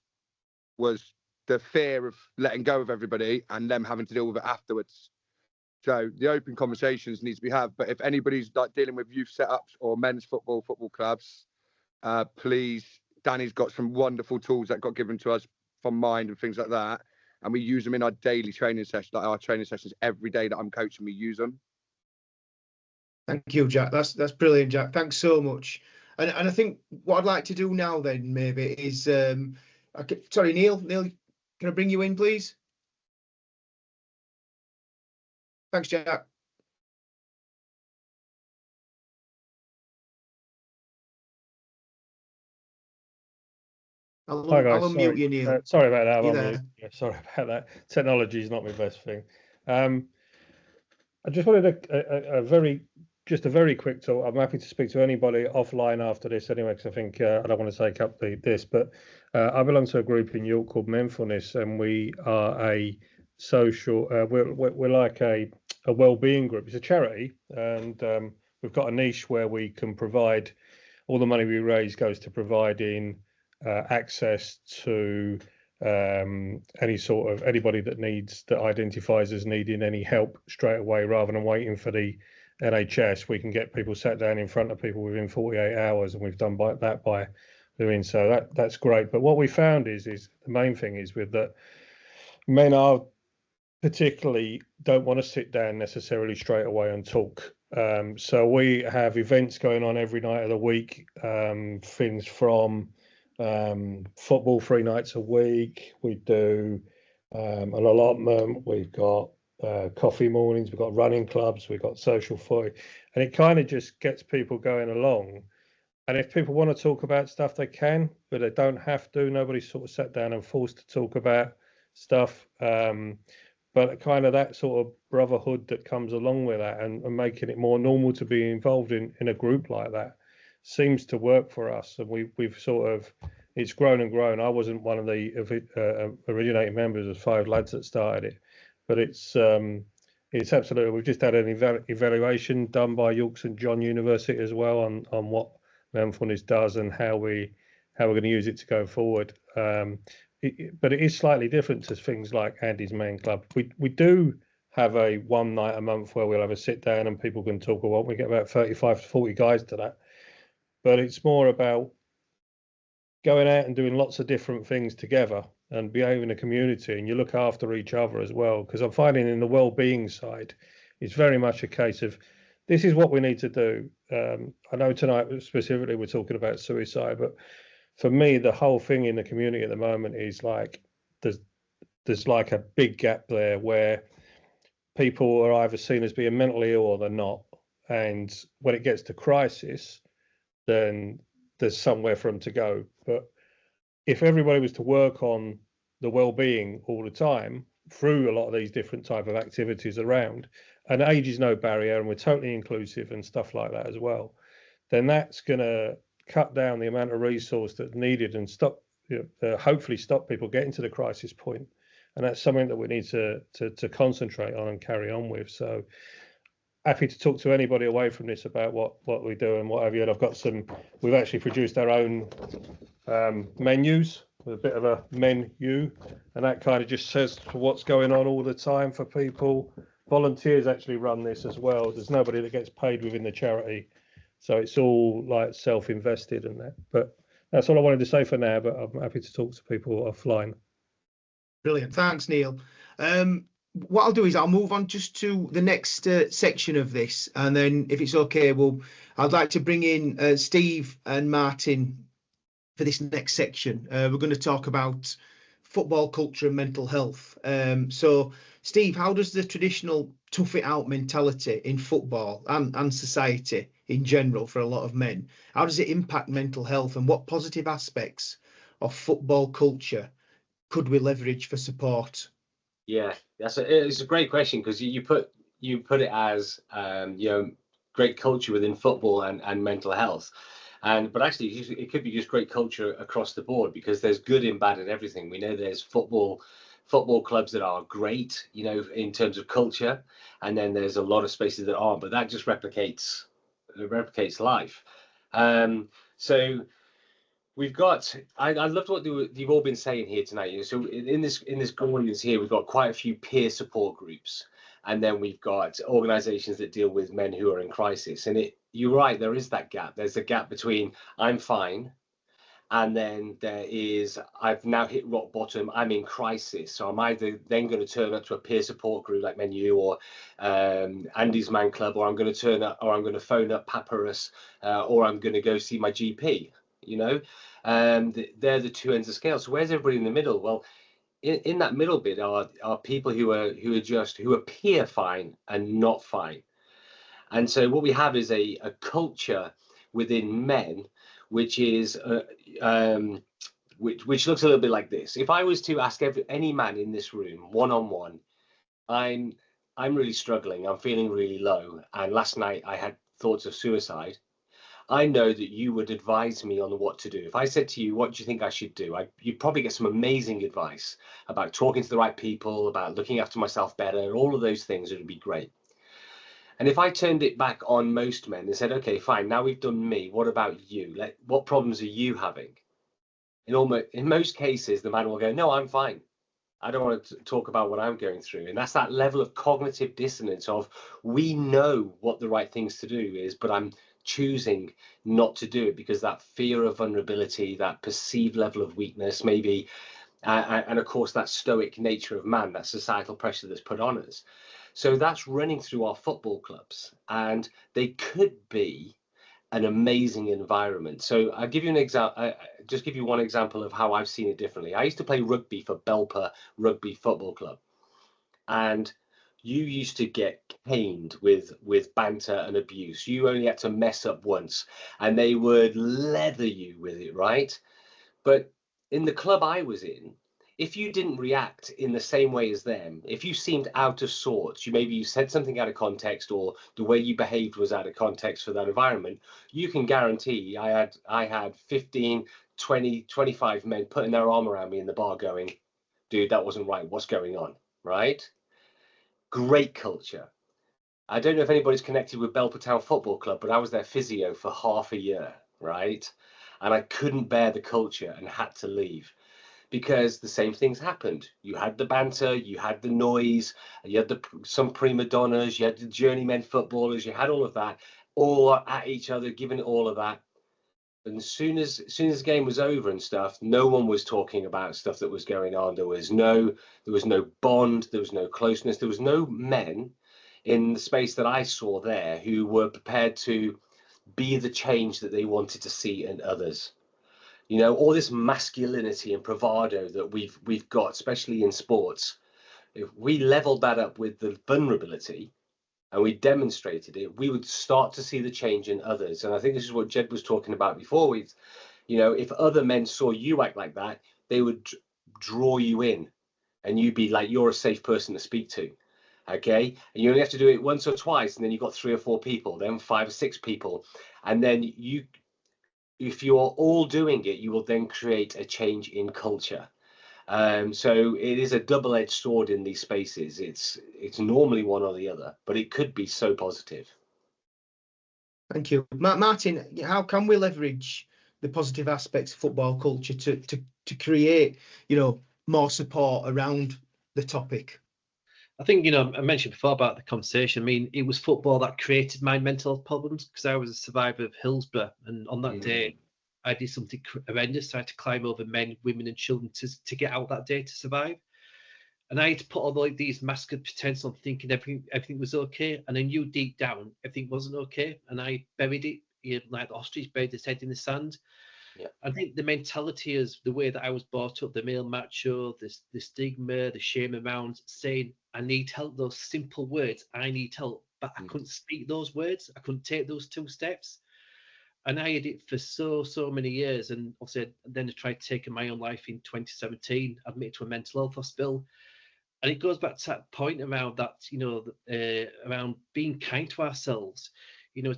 the fear of letting go of everybody and them having to deal with it afterwards. So the open conversations needs to be had. But if anybody's like dealing with youth setups or men's football clubs, please, Danny's got some wonderful tools that got given to us from Mind and things like that. And we use them in our daily training sessions, like our training sessions every day that I'm coaching, we use them. Thank you, Jack. That's brilliant, Jack. Thanks so much. And I think what I'd like to do now then maybe is, sorry, Neil, can I bring you in, please? Thanks, Jack. I'll unmute you, Neil. Sorry about that. Yeah, sorry about that. Technology is not my best thing. I just wanted a very quick talk. I'm happy to speak to anybody offline after this anyway, because I think I don't want to take up this, but I belong to a group in York called Mindfulness, and we are a social, we're like a well-being group. It's a charity, and we've got a niche where we can provide, all the money we raise goes to providing access to anybody that identifies as needing any help straight away, rather than waiting for the NHS. We can get people sat down in front of people within 48 hours, and we've done by doing so. That's great. But what we found is the main thing is with that, men are particularly don't want to sit down necessarily straight away and talk. So we have events going on every night of the week, things from football 3 nights a week. We do an allotment. We've got coffee mornings. We've got running clubs. We've got social footy, and it kind of just gets people going along. And if people want to talk about stuff, they can, but they don't have to. Nobody's sort of sat down and forced to talk about stuff. But kind of that sort of brotherhood that comes along with that, and making it more normal to be involved in a group like that, seems to work for us. And we've sort of, it's grown and grown. I wasn't one of the originating members of 5 lads that started it, but it's absolutely, we've just had an evaluation done by York St John University as well on what Mindfulness does and how we're going to use it to go forward. But it is slightly different to things like Andy's main club. We do have a 1 night a month where we'll have a sit down and people can talk about. We get about 35 to 40 guys to that. But it's more about going out and doing lots of different things together and behaving in a community, and you look after each other as well. Because I'm finding in the well-being side, it's very much a case of, this is what we need to do. I know tonight specifically we're talking about suicide, but for me, the whole thing in the community at the moment is like, there's like a big gap there where people are either seen as being mentally ill or they're not. And when it gets to crisis, then there's somewhere for them to go. But if everybody was to work on the well-being all the time through a lot of these different type of activities around, and age is no barrier, and we're totally inclusive and stuff like that as well, then that's going to cut down the amount of resource that's needed and stop, hopefully stop people getting to the crisis point. And that's something that we need to concentrate on and carry on with. So happy to talk to anybody away from this about what we do and what have you. And I've got we've actually produced our own menus with a bit of a menu, and that kind of just says what's going on all the time for people. Volunteers actually run this as well. There's nobody that gets paid within the charity. So it's all like self-invested and that. But that's all I wanted to say for now, but I'm happy to talk to people offline. Brilliant. Thanks, Neil. what I'll do is I'll move on just to the next section of this, and then if it's okay, I'd like to bring in Steve and Martin for this next section. We're going to talk about football culture and mental health. So, Steve, how does the traditional tough it out mentality in football and society in general for a lot of men, how does it impact mental health, and what positive aspects of football culture could we leverage for support? Yeah, it's a great question, because you put it as great culture within football and mental health, but actually it could be just great culture across the board, because there's good and bad in everything. We know there's football clubs that are great, in terms of culture, and then there's a lot of spaces that aren't, but that just replicates life. So we've got, I loved what you've all been saying here tonight. So in this audience here, we've got quite a few peer support groups, and then we've got organizations that deal with men who are in crisis. And you're right, there is that gap. There's a gap between I'm fine, and then there is I've now hit rock bottom, I'm in crisis. So I'm either then going to turn up to a peer support group like Menu or Andy's Man Club, or I'm going to turn up, or I'm going to phone up Papyrus, or I'm going to go see my GP. They're the two ends of scale. So where's everybody in the middle? Well, in that middle bit are people who appear fine and not fine. And so what we have is a culture within men, which is which looks a little bit like this. If I was to ask any man in this room one-on-one, I'm really struggling, I'm feeling really low, and last night I had thoughts of suicide, I know that you would advise me on what to do. If I said to you, what do you think I should do? You'd probably get some amazing advice about talking to the right people, about looking after myself better, all of those things. It would be great. And if I turned it back on most men and said, okay, fine, now we've done me, what about you? What problems are you having? In most cases, the man will go, no, I'm fine. I don't want to talk about what I'm going through. And that's that level of cognitive dissonance of, we know what the right things to do is, but I'm choosing not to do it because that fear of vulnerability, that perceived level of weakness, maybe, and of course that stoic nature of man, that societal pressure that's put on us. So that's running through our football clubs, and they could be an amazing environment. So I'll give you an example. Just give you one example of how I've seen it differently. I used to play rugby for Belper Rugby Football Club, and you used to get caned with banter and abuse. You only had to mess up once, and they would leather you with it, right? But in the club I was in, if you didn't react in the same way as them, if you seemed out of sorts, maybe you said something out of context, or the way you behaved was out of context for that environment, you can guarantee I had 15, 20, 25 men putting their arm around me in the bar going, dude, that wasn't right. What's going on? Right? Great culture. I don't know if anybody's connected with Belper Town Football Club, but I was their physio for half a year, right? And I couldn't bear the culture and had to leave, because the same things happened. You had the banter, you had the noise, you had some prima donnas, you had the journeymen footballers, you had all of that, all at each other, giving it all of that. And as soon as the game was over and stuff, no one was talking about stuff that was going on. There was no bond, there was no closeness, there was no men in the space that I saw there who were prepared to be the change that they wanted to see in others. All this masculinity and bravado that we've got, especially in sports, if we leveled that up with the vulnerability and we demonstrated it, we would start to see the change in others. And I think this is what Jed was talking about before. If other men saw you act like that, they would draw you in, and you'd be like, you're a safe person to speak to. Okay, and you only have to do it once or twice, and then you've got 3 or 4 people, then 5 or 6 people, and then if you're all doing it, you will then create a change in culture. So it is a double-edged sword in these spaces. It's normally one or the other, but it could be so positive. Thank you, Martin. How can we leverage the positive aspects of football culture to create, more support around the topic? I think, I mentioned before about the conversation. I mean, it was football that created my mental health problems, because I was a survivor of Hillsborough, and on that day, I did something horrendous. I had to climb over men, women, and children to get out that day to survive. And I had to put all like these masks of pretense on, thinking everything was okay, and I knew deep down everything wasn't okay, and I buried it, like the ostrich buried its head in the sand. Yeah. I think the mentality is the way that I was brought up, the male macho, the stigma, the shame around saying I need help. Those simple words, I need help, but I couldn't speak those words. I couldn't take those 2 steps. And I had it for so many years. And obviously, then I tried taking my own life in 2017, admitted to a mental health hospital. And it goes back to that point around that, around being kind to ourselves.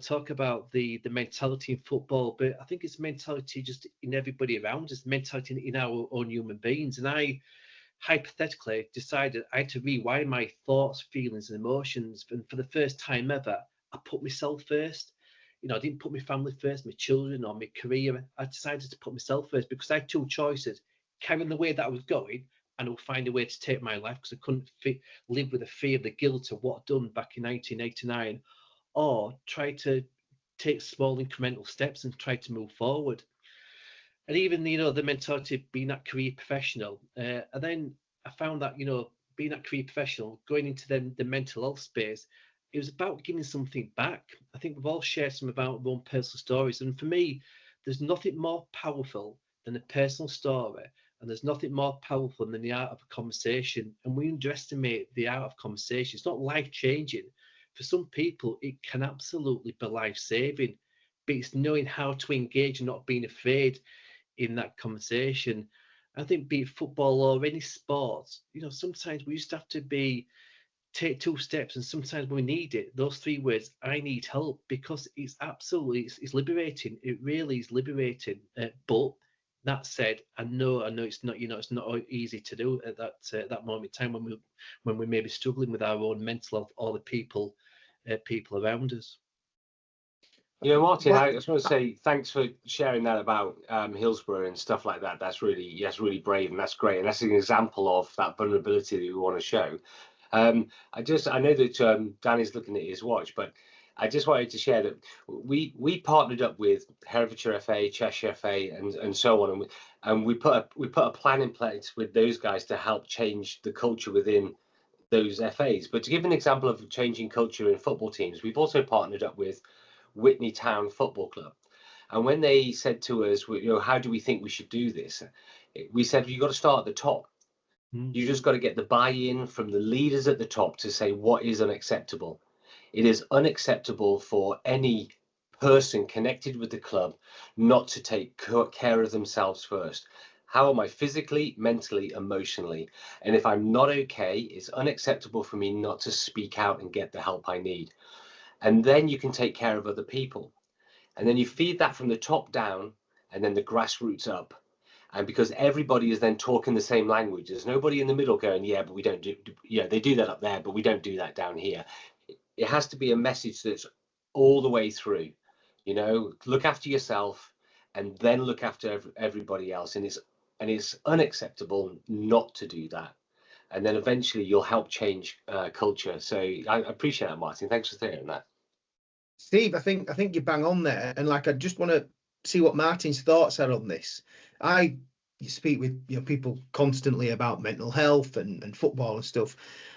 Talk about the mentality in football, but I think it's mentality just in everybody around us, mentality in our own human beings. And I hypothetically decided I had to rewire my thoughts, feelings, and emotions. And for the first time ever, I put myself first. I didn't put my family first, my children, or my career. I decided to put myself first because I had 2 choices: carrying the way that I was going, and I'll find a way to take my life because I couldn't live with the fear of the guilt of what I'd done back in 1989, or try to take small incremental steps and try to move forward. And even, the mentality of being that career professional. And then I found that, being that career professional, going into the mental health space, it was about giving something back. I think we've all shared some about our own personal stories. And for me, there's nothing more powerful than a personal story. And there's nothing more powerful than the art of a conversation. And we underestimate the art of conversation. It's not life-changing. For some people, it can absolutely be life-saving. But it's knowing how to engage and not being afraid in that conversation. I think be it football or any sport, sometimes we just have to take 2 steps, and sometimes we need it. Those 3 words, I need help, because it's absolutely, it's liberating. It really is liberating. But that said, I know it's not, it's not easy to do at that moment in time when we may be struggling with our own mental health or the people around us. Martin, I just want to say thanks for sharing that about Hillsborough and stuff like that. That's really brave, and that's great, and that's an example of that vulnerability that we want to show. I know that Danny's looking at his watch, but I just wanted to share that we partnered up with Herefordshire FA, Cheshire FA, and so on, and we put a plan in place with those guys to help change the culture within those FAs. But to give an example of changing culture in football teams, we've also partnered up with Whitney Town Football Club, and when they said to us, how do we think we should do this, we said, you've got to start at the top. You just got to get the buy-in from the leaders at the top to say what is unacceptable. It is unacceptable for any person connected with the club not to take care of themselves first. How am I physically, mentally, emotionally? And if I'm not okay, it's unacceptable for me not to speak out and get the help I need. And then you can take care of other people. And then you feed that from the top down and then the grassroots up. And because everybody is then talking the same language, there's nobody in the middle going, yeah, but we don't do, they do that up there, but we don't do that down here. It has to be a message that's all the way through, look after yourself and then look after everybody else. And it's unacceptable not to do that. And then eventually you'll help change culture. So I appreciate that, Martin. Thanks for saying that. Steve, I think you bang on there, and I just want to see what Martin's thoughts are on this. I speak with people constantly about mental health and football and stuff,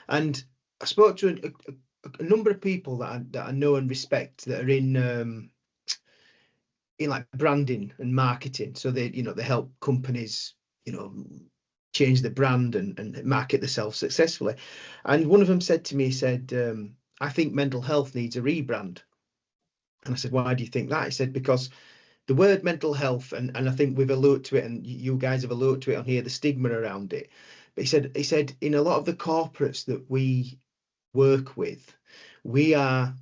and I spoke to a number of people that I know and respect that are in like branding and marketing. So they help companies change the brand and market themselves successfully. And one of them said to me, I think mental health needs a rebrand. And I said, why do you think that? He said, because the word mental health, and I think we've alluded to it, and you guys have alluded to it on here, the stigma around it. But he said in a lot of the corporates that we work with, we are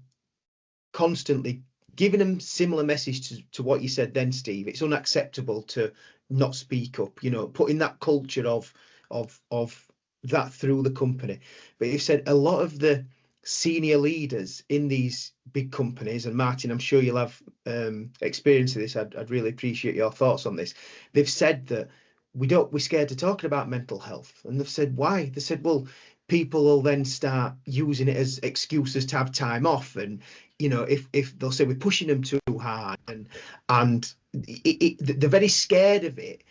constantly giving them similar message to what you said then, Steve. It's unacceptable to not speak up, putting that culture of that through the company. But he said a lot of the senior leaders in these big companies, and Martin, I'm sure you'll have experience of this. I'd really appreciate your thoughts on this. They've said that we're scared to talk about mental health, and they've said why. They said, well, people will then start using it as excuses to have time off, and if they'll say we're pushing them too hard, and they're very scared of it,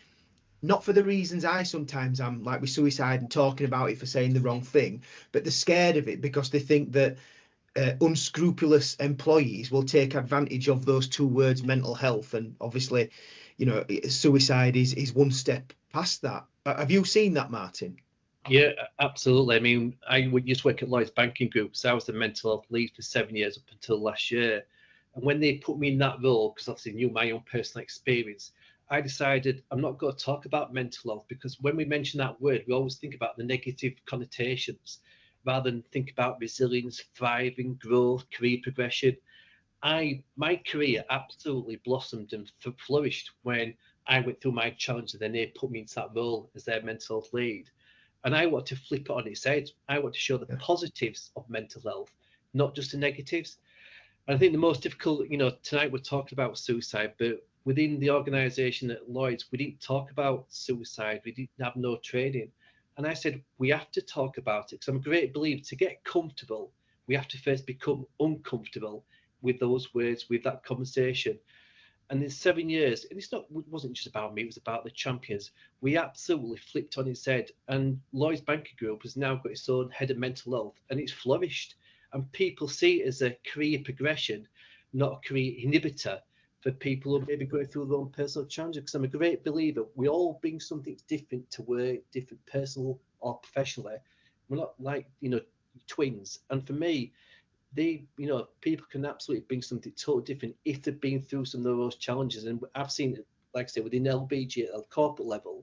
not for the reasons I sometimes am, like with suicide and talking about it for saying the wrong thing, but they're scared of it because they think that unscrupulous employees will take advantage of those two words, mental health, and obviously, you know, suicide is one step past that. Have you seen that, Martin? Yeah, absolutely. I mean, I used to work at Lloyds Banking Group, so I was the mental health lead for 7 years up until last year. And when they put me in that role, because obviously knew my own personal experience, I decided I'm not going to talk about mental health, because when we mention that word, we always think about the negative connotations rather than think about resilience, thriving, growth, career progression. My career absolutely blossomed and flourished when I went through my challenge, and then they put me into that role as their mental health lead. And I want to flip it on its head. I want to show the positives of mental health, not just the negatives. And I think the most difficult, you know, tonight we're talking about suicide, but within the organisation at Lloyds, we didn't talk about suicide. We didn't have no training. And I said, we have to talk about it, because I'm a great believer to get comfortable, we have to first become uncomfortable with those words, with that conversation. And in 7 years, and it wasn't just about me, it was about the champions. We absolutely flipped on its head. And Lloyds Banking Group has now got its own head of mental health, and it's flourished. And people see it as a career progression, not a career inhibitor for people who may be going through their own personal challenges. Because I'm a great believer, we all bring something different to work, different personal or professionally. We're not like, you know, twins. And for me, people can absolutely bring something totally different if they've been through some of those challenges. And I've seen it, like I say, within LBG at a corporate level,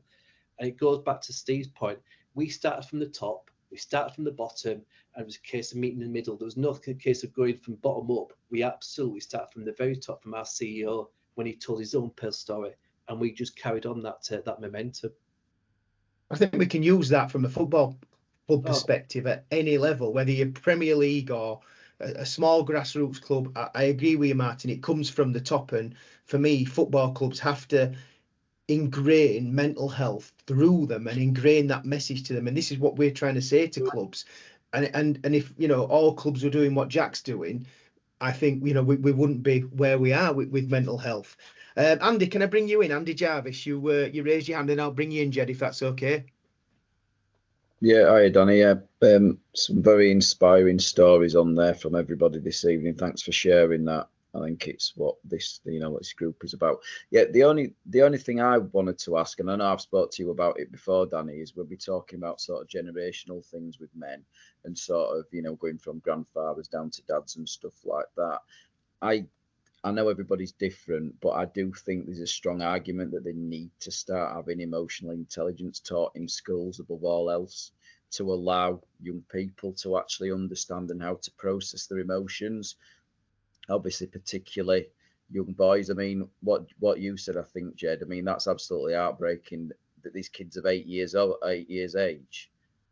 and it goes back to Steve's point. We started from the top, we started from the bottom, and it was a case of meeting in the middle. There was no case of going from bottom up. We absolutely started from the very top, from our CEO when he told his own personal story, and we just carried on that momentum. I think we can use that from a football club perspective at any level, whether you're Premier League or a small grassroots club. I agree with you, Martin. It comes from the top, and for me, football clubs have to ingrain mental health through them and ingrain that message to them. And this is what we're trying to say to clubs. And if, you know, all clubs were doing what Jack's doing, I think, you know, we wouldn't be where we are with mental health. Andy, can I bring you in? Andy Jarvis, you raised your hand, and I'll bring you in, Jed, if that's okay. Yeah, hi, Donny. Yeah, some very inspiring stories on there from everybody this evening. Thanks for sharing that. I think it's what this group is about. Yeah, the only thing I wanted to ask, and I know I've spoke to you about it before, Danny, is we'll be talking about sort of generational things with men, and sort of, you know, going from grandfathers down to dads and stuff like that. I know everybody's different, but I do think there's a strong argument that they need to start having emotional intelligence taught in schools above all else, to allow young people to actually understand and how to process their emotions. Obviously, particularly young boys. I mean, what you said, I think, Jed, I mean, that's absolutely heartbreaking that these kids of 8 years age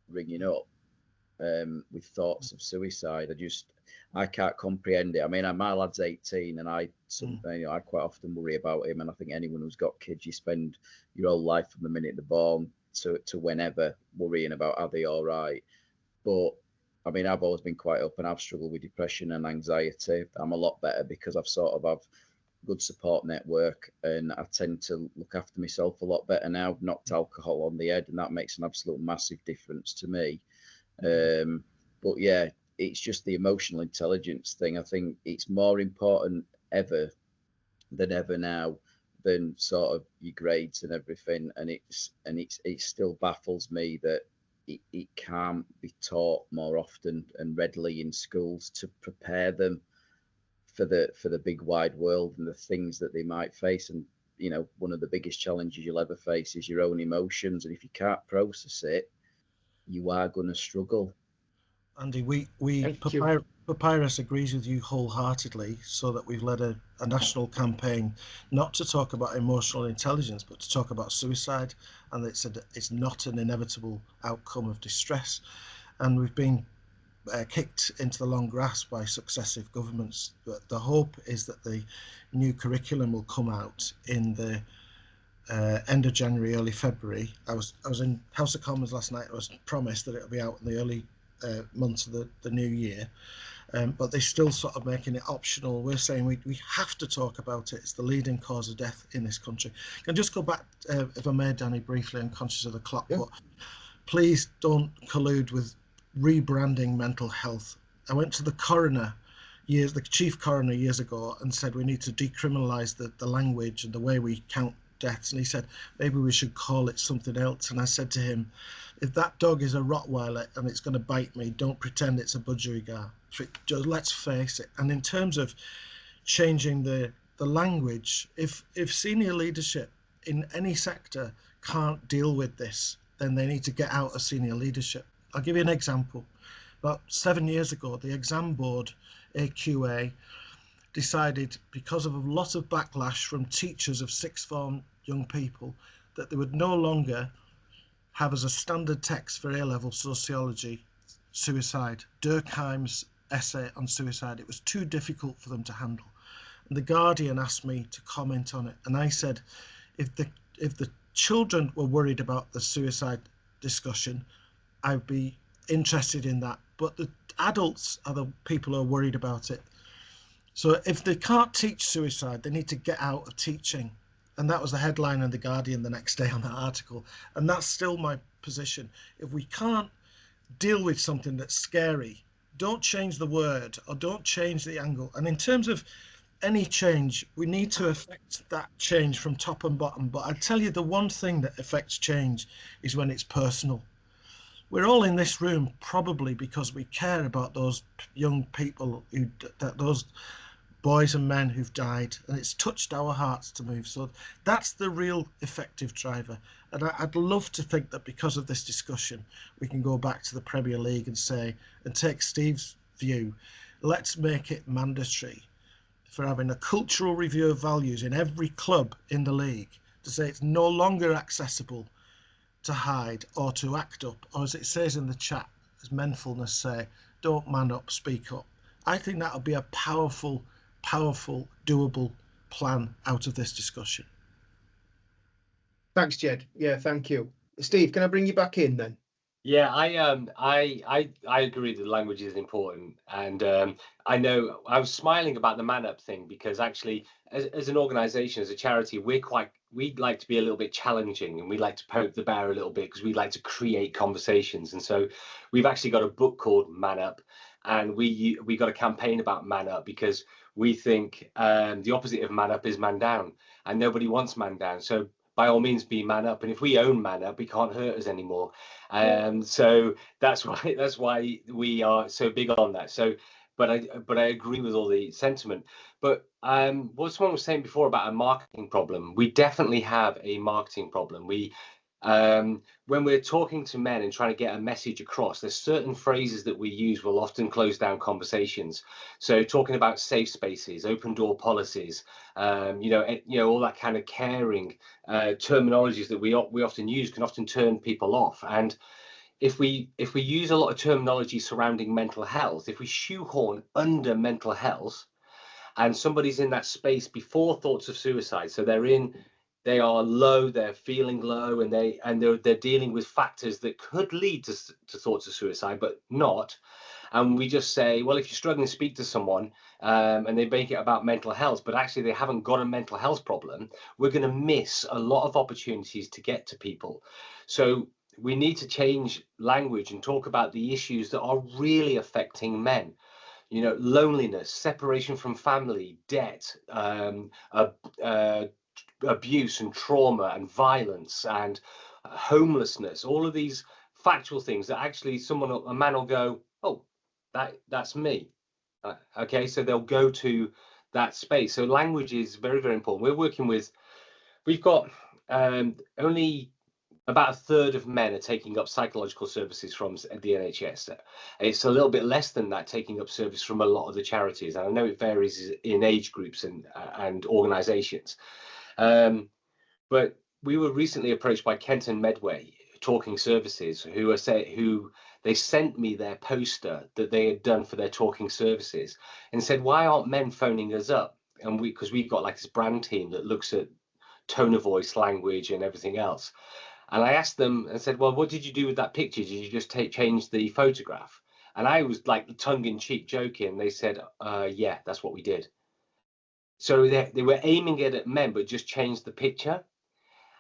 ringing up with thoughts of suicide. I can't comprehend it. I mean, my lad's 18, and I quite often worry about him. And I think anyone who's got kids, you spend your whole life from the minute they're born to whenever worrying about, are they all right? But I mean, I've always been quite open. I've struggled with depression and anxiety. I'm a lot better because I've sort of have good support network, and I tend to look after myself a lot better now. I've knocked alcohol on the head, and that makes an absolute massive difference to me. But yeah, it's just the emotional intelligence thing. I think it's more important than ever now than sort of your grades and everything. And it still baffles me that it can't be taught more often and readily in schools to prepare them for the big wide world and the things that they might face. And, you know, one of the biggest challenges you'll ever face is your own emotions. And if you can't process it, you are going to struggle. Andy, Papyrus agrees with you wholeheartedly, so that we've led a national campaign not to talk about emotional intelligence, but to talk about suicide, and it's not an inevitable outcome of distress. And we've been kicked into the long grass by successive governments. But the hope is that the new curriculum will come out in the end of January, early February. I was in House of Commons last night. I was promised that it'll be out in the early months of the new year. but they're still sort of making it optional. We're saying we have to talk about it. It's the leading cause of death in this country. Can I just go back, if I may, Danny, briefly? I'm conscious of the clock, but please don't collude with rebranding mental health. I went to the chief coroner years ago, and said we need to decriminalise the language and the way we count deaths. And he said maybe we should call it something else. And I said to him, if that dog is a Rottweiler and it's going to bite me, don't pretend it's a budgerigar. Just let's face it. And in terms of changing the language, if senior leadership in any sector can't deal with this, then they need to get out of senior leadership. I'll give you an example. About 7 years ago, the exam board, AQA, decided, because of a lot of backlash from teachers of sixth form young people, that they would no longer have as a standard text for A-level sociology suicide, Durkheim's essay on suicide. It was too difficult for them to handle. And the Guardian asked me to comment on it, and I said, if the children were worried about the suicide discussion, I'd be interested in that, but the adults are the people who are worried about it. So if they can't teach suicide, they need to get out of teaching. And that was the headline in the Guardian the next day on that article. And that's still my position. If we can't deal with something that's scary, don't change the word or don't change the angle. And in terms of any change, we need to affect that change from top and bottom. But I tell you, the one thing that affects change is when it's personal. We're all in this room probably because we care about those young people, those boys and men who've died, and it's touched our hearts to move. So that's the real effective driver. And I'd love to think that because of this discussion, we can go back to the Premier League and say, and take Steve's view, let's make it mandatory for having a cultural review of values in every club in the league, to say it's no longer accessible to hide or to act up, or as it says in the chat, as Menfulness say, don't man up, speak up. I think that'll be a powerful, doable plan out of this discussion. Thanks, Jed. Yeah, thank you. Steve, can I bring you back in then? Yeah, I agree that language is important, and I know I was smiling about the Man Up thing because actually, as an organisation, as a charity, we'd like to be a little bit challenging, and we like to poke the bear a little bit because we like to create conversations. And so, we've actually got a book called Man Up, and we got a campaign about Man Up because we think the opposite of Man Up is Man Down, and nobody wants Man Down. So by all means, be man up, and if we own Man Up, we can't hurt us anymore. So that's why we are so big on that. So, but I agree with all the sentiment. But what someone was saying before about a marketing problem, we definitely have a marketing problem. When we're talking to men and trying to get a message across, there's certain phrases that we use will often close down conversations. So talking about safe spaces, open door policies, all that kind of caring terminologies that we often use can often turn people off. And if we use a lot of terminology surrounding mental health, if we shoehorn under mental health, and somebody's in that space before thoughts of suicide, so they are low, they're feeling low, and they're dealing with factors that could lead to thoughts of suicide, but not. And we just say, well, if you're struggling to speak to someone and they make it about mental health, but actually they haven't got a mental health problem, we're going to miss a lot of opportunities to get to people. So we need to change language and talk about the issues that are really affecting men. Loneliness, separation from family, debt, abuse and trauma and violence and homelessness, all of these factual things that actually a man will go, oh, that's me. Okay, so they'll go to that space. So language is very, very important. We've got only about a third of men are taking up psychological services from the NHS. It's a little bit less than that taking up service from a lot of the charities. And I know it varies in age groups and organisations. But we were recently approached by Kenton Medway Talking Services, who they sent me their poster that they had done for their talking services and said, why aren't men phoning us up? And because we've got like this brand team that looks at tone of voice, language and everything else. And I asked them and said, well, what did you do with that picture? Did you just change the photograph? And I was like tongue-in-cheek joking. They said, yeah, that's what we did. So they were aiming it at men, but just changed the picture.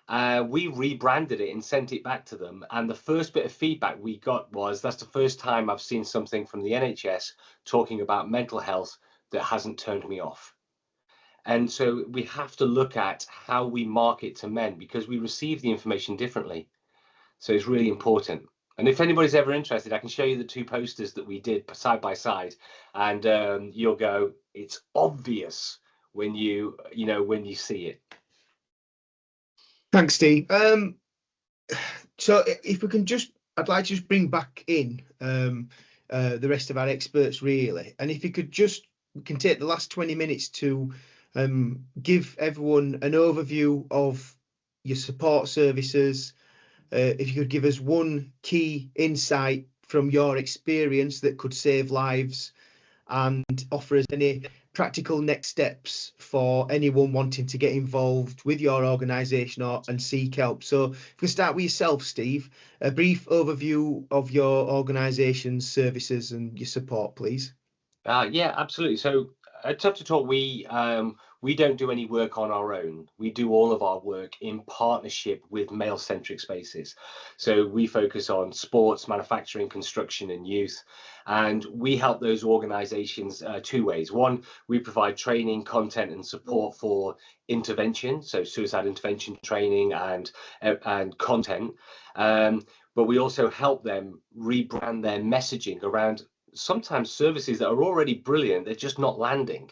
We rebranded it and sent it back to them. And the first bit of feedback we got was, that's the first time I've seen something from the NHS talking about mental health that hasn't turned me off. And so we have to look at how we market to men, because we receive the information differently. So it's really important. And if anybody's ever interested, I can show you the 2 posters that we did side by side, and you'll go, it's obvious when you see it. Thanks, Steve. So if we can I'd like to just bring back in the rest of our experts, really. And if you could we can take the last 20 minutes to give everyone an overview of your support services. If you could give us one key insight from your experience that could save lives, and offer us any practical next steps for anyone wanting to get involved with your organisation and seek help. So if we start with yourself, Steve, a brief overview of your organisation's services and your support, please. Yeah, absolutely. So at Tough to Talk, we don't do any work on our own. We do all of our work in partnership with male-centric spaces. So we focus on sports, manufacturing, construction, and youth. And we help those organizations 2 ways. One, we provide training, content, and support for intervention, so suicide intervention training and content. But we also help them rebrand their messaging around sometimes services that are already brilliant, they're just not landing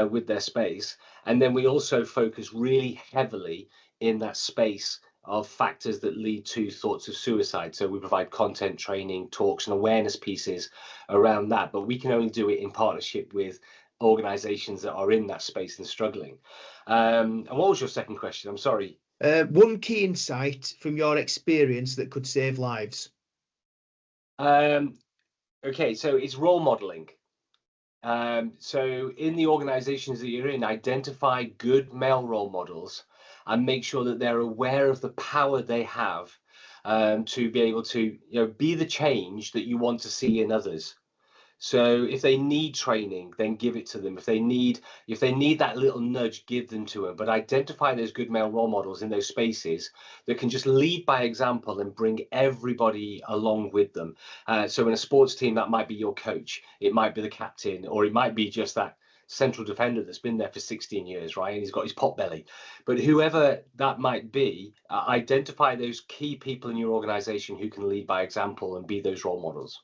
with their space. And then we also focus really heavily in that space of factors that lead to thoughts of suicide. So we provide content, training, talks, and awareness pieces around that. But we can only do it in partnership with organizations that are in that space and struggling. And what was your second question? I'm sorry. One key insight from your experience that could save lives. Okay, so it's role modeling. So in the organizations that you're in, identify good male role models and make sure that they're aware of the power they have to be able to be the change that you want to see in others. So if they need training, then give it to them. If they need that little nudge, give them to them. But identify those good male role models in those spaces that can just lead by example and bring everybody along with them. So in a sports team, that might be your coach, it might be the captain, or it might be just that central defender that's been there for 16 years, right? And he's got his pot belly. But whoever that might be, identify those key people in your organization who can lead by example and be those role models.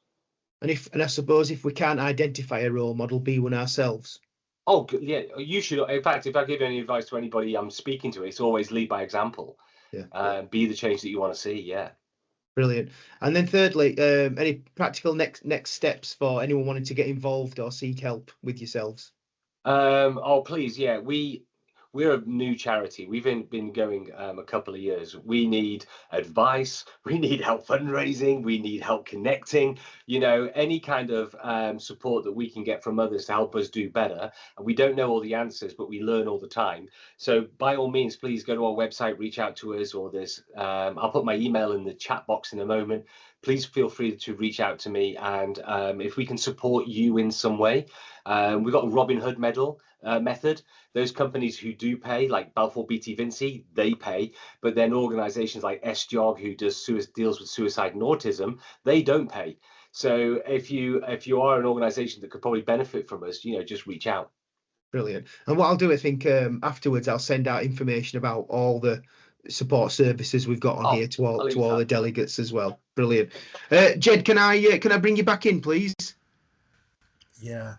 And I suppose if we can't identify a role model, be one ourselves. Oh, yeah, you should. In fact, if I give any advice to anybody I'm speaking to, it's always lead by example. Yeah. Be the change that you want to see. Yeah. Brilliant. And then thirdly, any practical next steps for anyone wanting to get involved or seek help with yourselves? Oh, please. Yeah, we're a new charity. We've been going a couple of years. We need advice. We need help fundraising. We need help connecting. Any kind of support that we can get from others to help us do better. And we don't know all the answers, but we learn all the time. So by all means, please go to our website, reach out to us, or I'll put my email in the chat box in a moment. Please feel free to reach out to me. And if we can support you in some way, we've got a Robin Hood method. Those companies who do pay, like Balfour Beatty Vinci, they pay, but then organizations like SJOG, who deals with suicide and autism, they don't pay. So if you are an organization that could probably benefit from us, just reach out. Brilliant. And what I'll do, I think afterwards, I'll send out information about all the support services we've got on here to all the delegates as well. Brilliant. Jed, can I bring you back in, please? Yeah.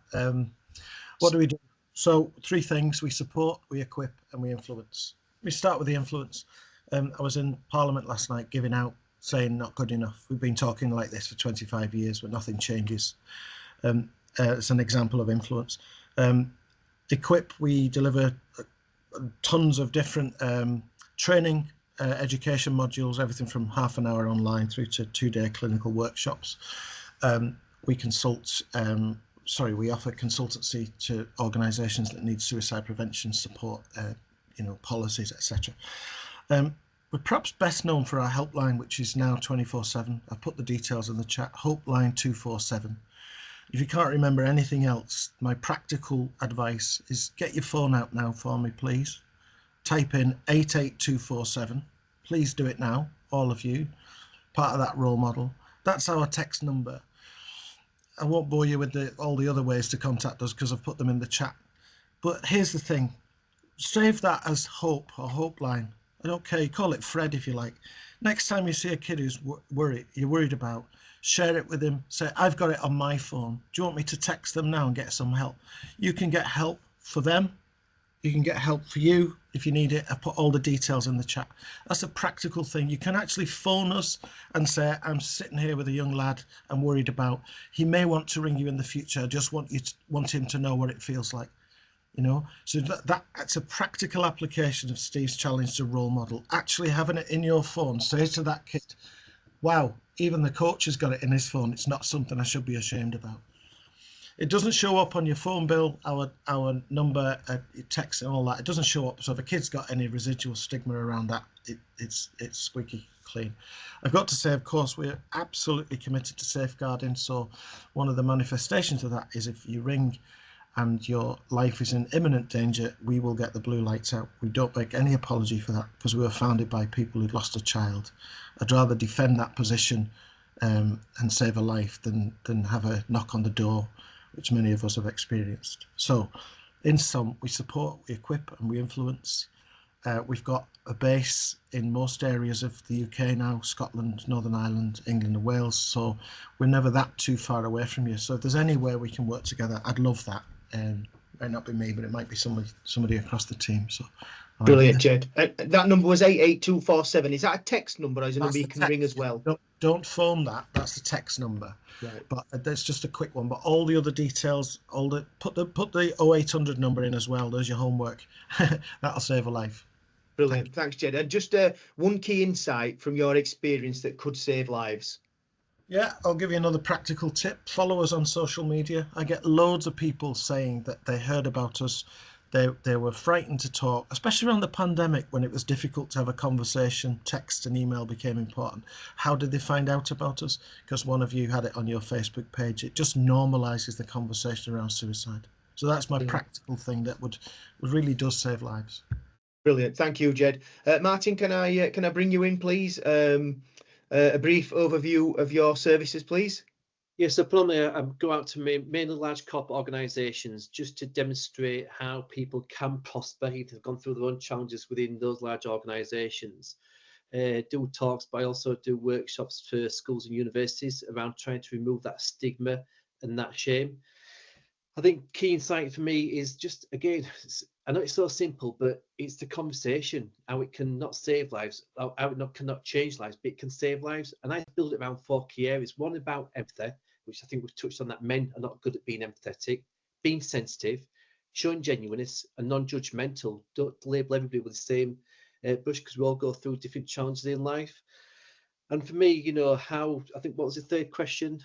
What do we do? So 3 things: we support, we equip, and we influence. We start with the influence. I was in Parliament last night giving out, saying not good enough. We've been talking like this for 25 years, but nothing changes. It's an example of influence. Equip, we deliver tons of different training, education modules, everything from half an hour online through to 2-day clinical workshops. We consult. We offer consultancy to organisations that need suicide prevention support, policies, etc. We're perhaps best known for our helpline, which is now 24/7. I've put the details in the chat. Hopeline 247. If you can't remember anything else, my practical advice is get your phone out now for me, please. Type in 88247. Please do it now, all of you. Part of that role model. That's our text number. I won't bore you with all the other ways to contact us because I've put them in the chat. But here's the thing. Save that as Hope or Hopeline. I don't care. You call it Fred if you like. Next time you see a kid who's you're worried about, share it with him. Say, I've got it on my phone. Do you want me to text them now and get some help? You can get help for them. You can get help for you if you need it. I put all the details in the chat. That's a practical thing. You can actually phone us and say, I'm sitting here with a young lad I'm worried about. He may want to ring you in the future. I just want him to know what it feels like. You know, so that's a practical application of Steve's challenge to role model. Actually having it in your phone, say to that kid, wow, even the coach has got it in his phone. It's not something I should be ashamed about. It doesn't show up on your phone bill, our number, text and all that. It doesn't show up. So if a kid's got any residual stigma around that, it's squeaky clean. I've got to say, of course, we're absolutely committed to safeguarding. So one of the manifestations of that is if you ring and your life is in imminent danger, we will get the blue lights out. We don't make any apology for that because we were founded by people who'd lost a child. I'd rather defend that position and save a life than have a knock on the door, which many of us have experienced. So in sum, we support, we equip and we influence. We've got a base in most areas of the UK now, Scotland, Northern Ireland, England and Wales. So we're never that too far away from you. So if there's any way we can work together, I'd love that. Might not be me, but it might be somebody across the team. So brilliant, Jed. That number was 88247. Is that a text number or is it a number you can ring as well? Don't phone that. That's the text number. Right. But that's just a quick one. But all the other details, put the 0800 number in as well. There's your homework. That'll save a life. Brilliant. Thanks, Jed. And just one key insight from your experience that could save lives. Yeah, I'll give you another practical tip. Follow us on social media. I get loads of people saying that they heard about us. They were frightened to talk, especially around the pandemic when it was difficult to have a conversation. Text and email became important. How did they find out about us? Because one of you had it on your Facebook page. It just normalizes the conversation around suicide. So that's my practical thing that would really does save lives. Brilliant. Thank you, Jed. Martin, can I bring you in, please? A brief overview of your services, please. Yeah, so predominantly I go out to mainly large corporate organisations just to demonstrate how people can prosper if they've gone through their own challenges within those large organisations. Do talks, but I also do workshops for schools and universities around trying to remove that stigma and that shame. I think key insight for me is just, again, I know it's so simple, but it's the conversation, how it can not save lives, how it cannot change lives, but it can save lives. And I build it around 4 key areas. One about empathy, which I think we've touched on, that men are not good at being empathetic, being sensitive, showing genuineness and non-judgmental. Don't label everybody with the same brush because we all go through different challenges in life. And for me, you know, how, I think, what was the third question?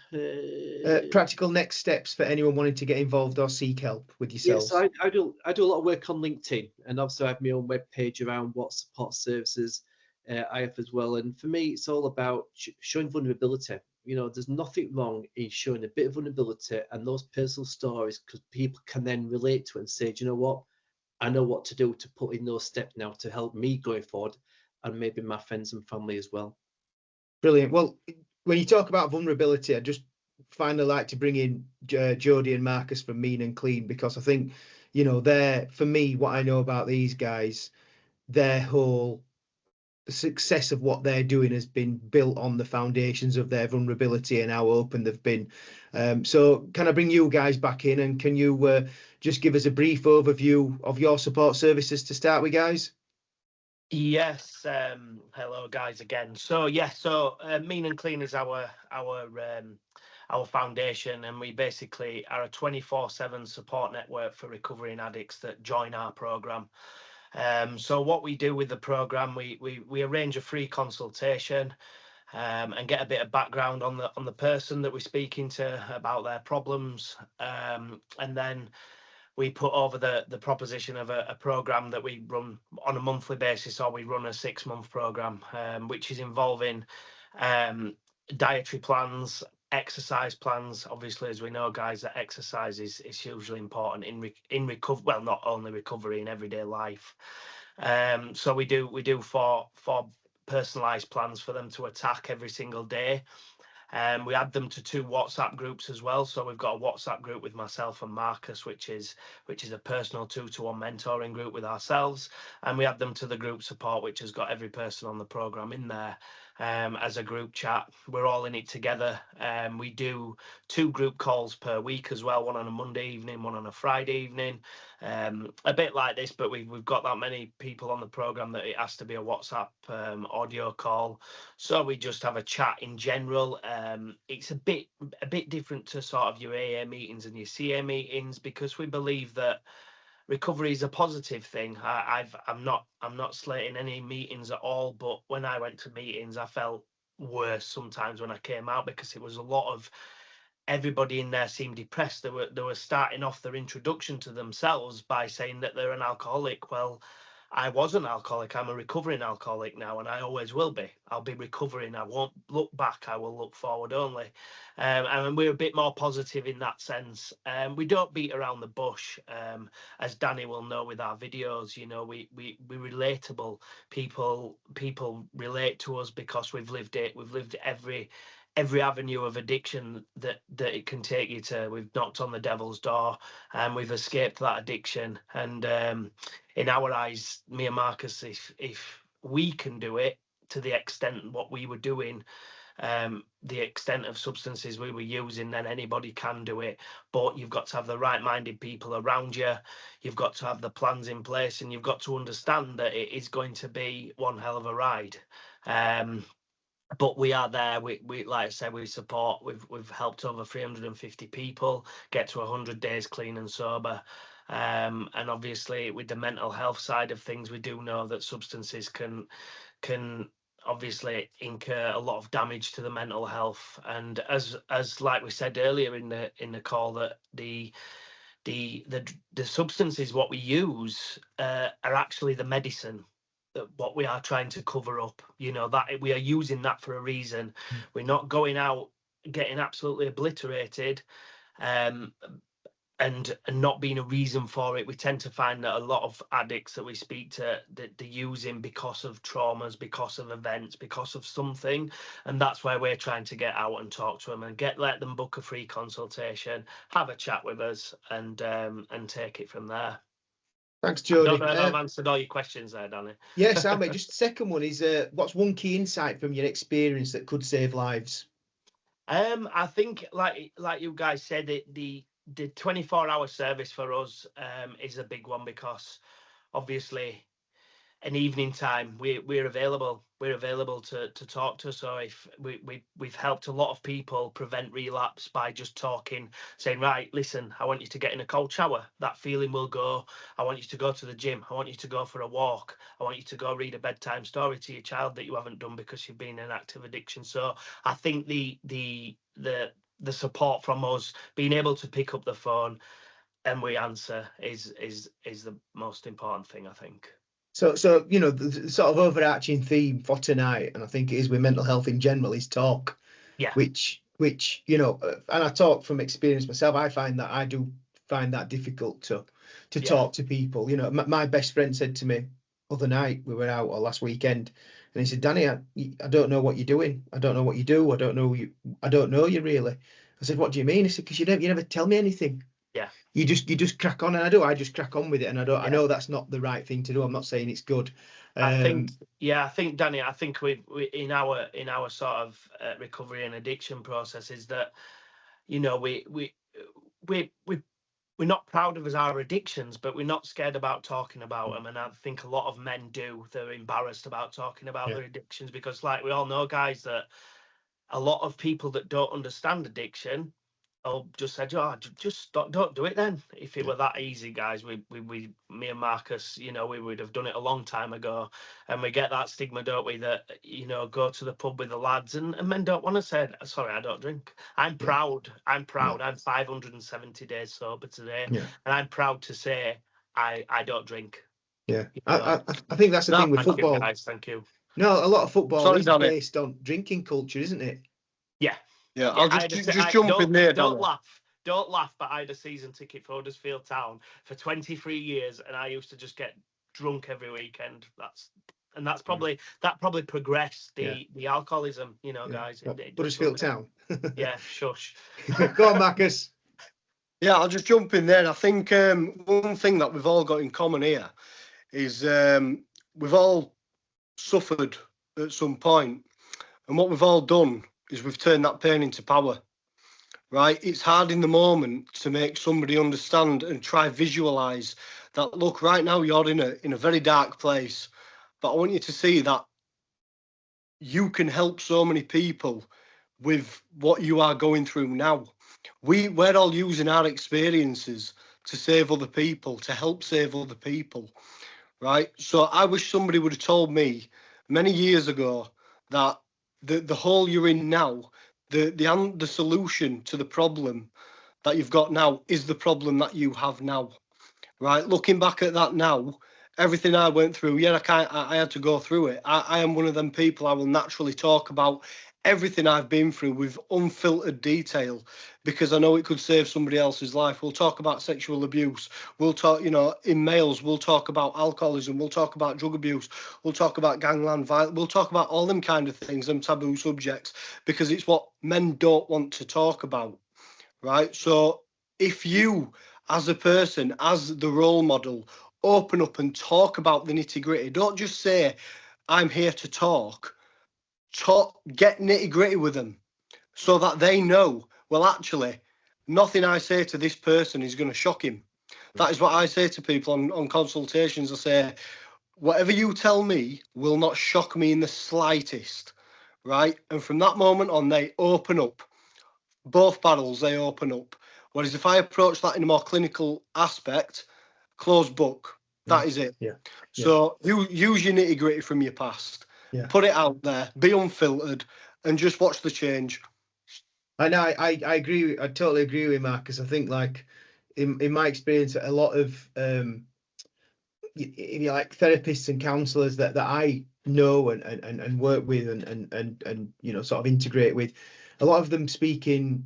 Practical next steps for anyone wanting to get involved or seek help with yourselves. Yes, I do a lot of work on LinkedIn, and obviously I have my own web page around what support services I have as well. And for me, it's all about showing vulnerability. You know, there's nothing wrong in showing a bit of vulnerability and those personal stories, because people can then relate to it and say, do you know what? I know what to do to put in those steps now to help me going forward, and maybe my friends and family as well. Brilliant. Well, when you talk about vulnerability, I just finally like to bring in Jodie and Marcus from Mean and Clean, because I think, you know, for me, what I know about these guys, their whole success of what they're doing has been built on the foundations of their vulnerability and how open they've been. So can I bring you guys back in, and can you just give us a brief overview of your support services to start with, guys? Yes. Hello, guys, again. So Mean and Clean is our foundation, and we basically are a 24/7 support network for recovering addicts that join our program. So what we do with the program, we arrange a free consultation and get a bit of background on the person that we're speaking to about their problems, and then we put over the proposition of a program that we run on a monthly basis, or we run a 6-month program, which is involving dietary plans, exercise plans. Obviously, as we know, guys, that exercise is hugely important in recovery. Well, not only recovery, in everyday life. So we do four personalized plans for them to attack every single day. We add them to 2 WhatsApp groups as well. So we've got a WhatsApp group with myself and Marcus, which is a personal 2-to-1 mentoring group with ourselves, and we add them to the group support, which has got every person on the program in there as a group chat. We're all in it together. We do 2 group calls per week as well, one on a Monday evening, one on a Friday evening. A bit like this, but we've got that many people on the program that it has to be a WhatsApp audio call. So we just have a chat in general. It's a bit different to sort of your AA meetings and your CA meetings, because we believe that recovery is a positive thing. I'm not slating any meetings at all, but when I went to meetings, I felt worse sometimes when I came out, because it was a lot of, everybody in there seemed depressed. They were starting off their introduction to themselves by saying that they're an alcoholic. Well, I was an alcoholic. I'm a recovering alcoholic now, and I always will be. I'll be recovering. I won't look back. I will look forward only. And we're a bit more positive in that sense. We don't beat around the bush, as Danny will know with our videos. You know, we're relatable. People relate to us because we've lived it. We've lived every avenue of addiction that it can take you to. We've knocked on the devil's door and we've escaped that addiction. And in our eyes, me and Marcus, if we can do it to the extent what we were doing, the extent of substances we were using, then anybody can do it. But you've got to have the right-minded people around you. You've got to have the plans in place, and you've got to understand that it is going to be one hell of a ride. But we are there. We like I said, we support. We've helped over 350 people get to 100 days clean and sober. And obviously, with the mental health side of things, we do know that substances can obviously incur a lot of damage to the mental health. And as like we said earlier in the call, that the substances what we use are actually the medicine that what we are trying to cover up. You know, that we are using that for a reason. We're not going out getting absolutely obliterated and not being a reason for it. We tend to find that a lot of addicts that we speak to, that they're using because of traumas, because of events, because of something, and that's where we're trying to get out and talk to them and let them book a free consultation, have a chat with us, and take it from there. Thanks, Jody. I don't know if I've answered all your questions there, Danny. Yes, mate. Just the second one is, what's one key insight from your experience that could save lives? I think, like you guys said, the 24-hour service for us is a big one, because obviously an evening time we're available to talk to. So if we've helped a lot of people prevent relapse by just talking, saying, right, listen, I want you to get in a cold shower, that feeling will go. I want you to go to the gym, I want you to go for a walk, I want you to go read a bedtime story to your child that you haven't done because you've been in active addiction. So I think the support from us, being able to pick up the phone and we answer, is the most important thing, I think. So you know, the sort of overarching theme for tonight, and I think it is with mental health in general, is talk. Yeah. Which you know, and I talk from experience myself. I do find that difficult to talk to people. You know, my best friend said to me other night, we were out, or last weekend, and he said, Danny, I don't know what you're doing. I don't know what you do. I don't know you really. I said, what do you mean? He said, because you never tell me anything. Yeah. You just crack on, and I just crack on with it, and I know that's not the right thing to do. I'm not saying it's good. I think Danny, I think we in our sort of recovery and addiction process is that, you know, we're not proud of our addictions, but we're not scared about talking about them. And I think a lot of men do. They're embarrassed about talking about their addictions, because, like we all know, guys, that a lot of people that don't understand addiction just said, "Oh, just don't do it then." If it were that easy, guys, me and Marcus, we would have done it a long time ago. And we get that stigma, don't we, that go to the pub with the lads, and men don't want to say, "Sorry, I don't drink." I'm proud. I'm 570 days sober today, and I'm proud to say I don't drink. Yeah, I think that's the thing with football. Guys, thank you. No, a lot of football is based on drinking culture, isn't it? Yeah. Yeah, I'll just jump in there. Don't laugh, but I had a season ticket for Huddersfield Town for 23 years, and I used to just get drunk every weekend. That probably progressed the alcoholism, guys. Huddersfield Town. Yeah, shush. Go on, Marcus. Yeah, I'll just jump in there. I think one thing that we've all got in common here is we've all suffered at some point, and what we've all done is we've turned that pain into power, right? It's hard in the moment to make somebody understand and try visualize that, look, right now you're in a very dark place, but I want you to see that you can help so many people with what you are going through now. We're all using our experiences to save other people, to help save other people, right? So I wish somebody would have told me many years ago that the hole you're in now, the solution to the problem that you've got now is the problem that you have now, right? Looking back at that now, everything I went through, I had to go through it. I am one of them people. I will naturally talk about everything I've been through with unfiltered detail because I know it could save somebody else's life. We'll talk about sexual abuse. We'll talk, in males, we'll talk about alcoholism. We'll talk about drug abuse. We'll talk about gangland violence. We'll talk about all them kind of things, them taboo subjects, because it's what men don't want to talk about, right? So if you, as a person, as the role model, open up and talk about the nitty gritty, don't just say, I'm here to talk. Get nitty gritty with them so that they know, well, actually, nothing I say to this person is going to shock him. That is what I say to people on consultations. I say, whatever you tell me will not shock me in the slightest, right? And from that moment on, they open up. Both barrels, they open up. Whereas if I approach that in a more clinical aspect, closed book, that is it. Yeah. So you use your nitty gritty from your past. Yeah. Put it out there, be unfiltered, and just watch the change. I know. I agree. I totally agree with Marcus. I think, like, in my experience, a lot of like therapists and counsellors that I know and work with and sort of integrate with, a lot of them speak in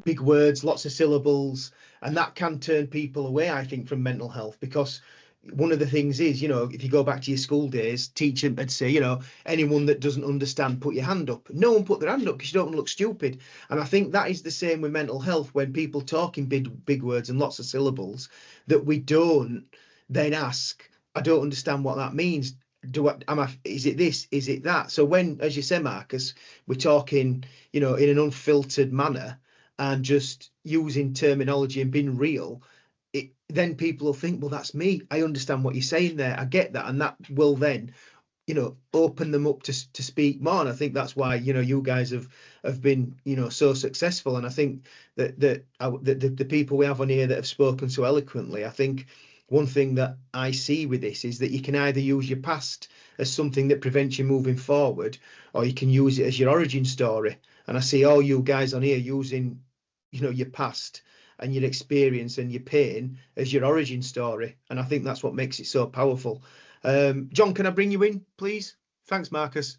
big words, lots of syllables, and that can turn people away, I think, from mental health, because one of the things is, if you go back to your school days, teacher would say, anyone that doesn't understand, put your hand up. No one put their hand up because you don't want to look stupid. And I think that is the same with mental health, when people talk in big words and lots of syllables, that we don't then ask, I don't understand what that means. Is it this? Is it that? So when, as you say, Marcus, we're talking, in an unfiltered manner and just using terminology and being real, then people will think, well, that's me. I understand what you're saying there. I get that. And that will then, open them up to speak more. And I think that's why, you guys have been, so successful. And I think that the people we have on here that have spoken so eloquently, I think one thing that I see with this is that you can either use your past as something that prevents you moving forward, or you can use it as your origin story. And I see all you guys on here using, your past and your experience and your pain as your origin story. And I think that's what makes it so powerful. John, can I bring you in, please? Thanks, Marcus.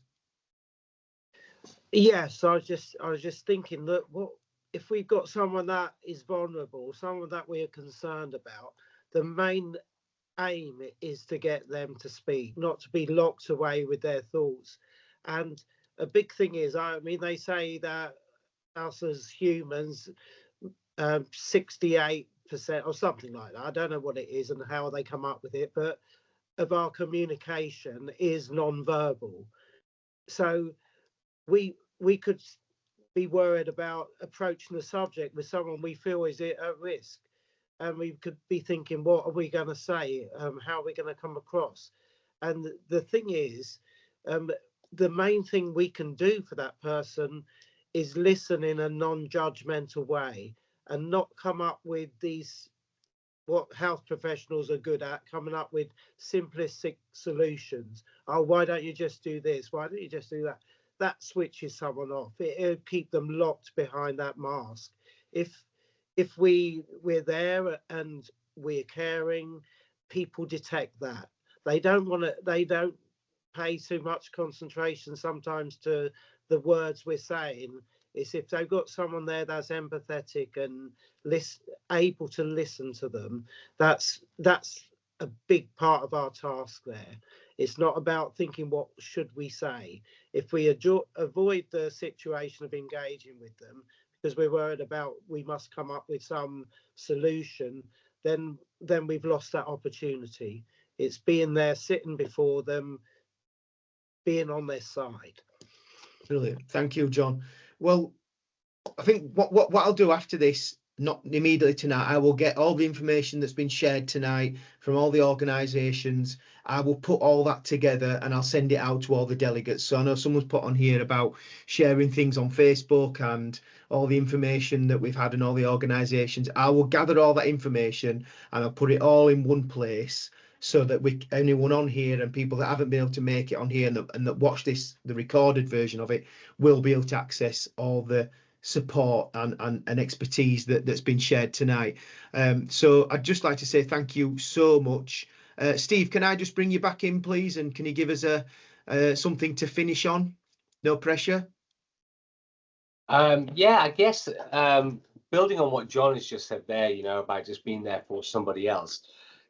Yes, I was just thinking that what if we've got someone that is vulnerable, someone that we are concerned about, the main aim is to get them to speak, not to be locked away with their thoughts. And a big thing is, they say that us as humans, 68% or something like that, I don't know what it is and how they come up with it, but of our communication is non-verbal. So we could be worried about approaching the subject with someone we feel is at risk, and we could be thinking, what are we going to say? How are we going to come across? And the thing is, the main thing we can do for that person is listen in a non-judgmental way and not come up with these, what health professionals are good at, coming up with simplistic solutions. Oh, why don't you just do this? Why don't you just do that? That switches someone off. It'll keep them locked behind that mask. If we're there and we're caring, people detect that. They don't pay too much concentration sometimes to the words we're saying. It's if they've got someone there that's empathetic and able to listen to them, that's a big part of our task there. It's not about thinking what should we say. If we avoid the situation of engaging with them because we're worried about we must come up with some solution, then we've lost that opportunity. It's being there, sitting before them, being on their side. Brilliant. Thank you, John. Well, I think what I'll do after this, not immediately tonight, I will get all the information that's been shared tonight from all the organisations. I will put all that together and I'll send it out to all the delegates. So I know someone's put on here about sharing things on Facebook and all the information that we've had in all the organisations. I will gather all that information and I'll put it all in one place, so that anyone on here and people that haven't been able to make it on here and that watch this, the recorded version of it, will be able to access all the support and expertise that's been shared tonight. So I'd just like to say thank you so much. Steve, can I just bring you back in, please? And can you give us something to finish on? No pressure. Yeah, I guess building on what John has just said there, about just being there for somebody else.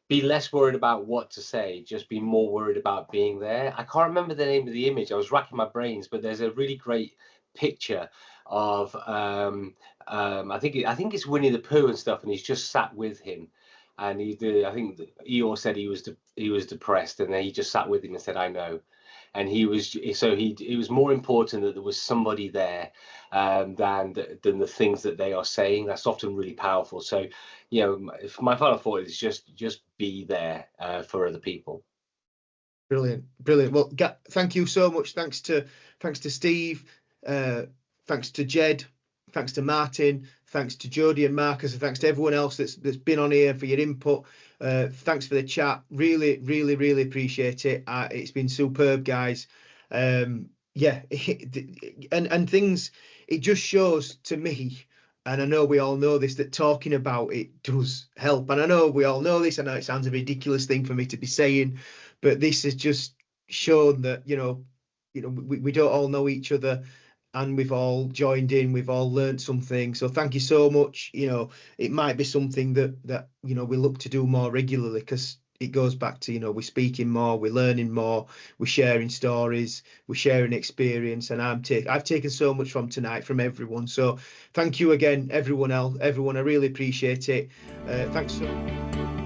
Be less worried about what to say, just be more worried about being there. I can't remember the name of the image. I was racking my brains, but there's a really great picture of I think it's Winnie the Pooh and stuff, and he's just sat with him, and I think Eeyore said he was depressed, and then he just sat with him and said, "I know." And it was more important that there was somebody there than the things that they are saying. That's often really powerful. So, if my final thought is just be there for other people. Brilliant. Well, thank you so much. Thanks to Steve. Thanks to Jed. Thanks to Martin. Thanks to Jodie and Marcus. And thanks to everyone else that's been on here for your input. Thanks for the chat. Really, really, really appreciate it. It's been superb, guys. Yeah, and things, it just shows to me, and I know we all know this, that talking about it does help. And I know we all know this. I know it sounds a ridiculous thing for me to be saying, but this has just shown that, we don't all know each other, and we've all joined in, we've all learned something. So thank you so much. It might be something that we look to do more regularly, because it goes back to, we're speaking more, we're learning more, we're sharing stories, we're sharing experience, and I've taken so much from tonight from everyone. So thank you again, everyone. I really appreciate it. Thanks so much.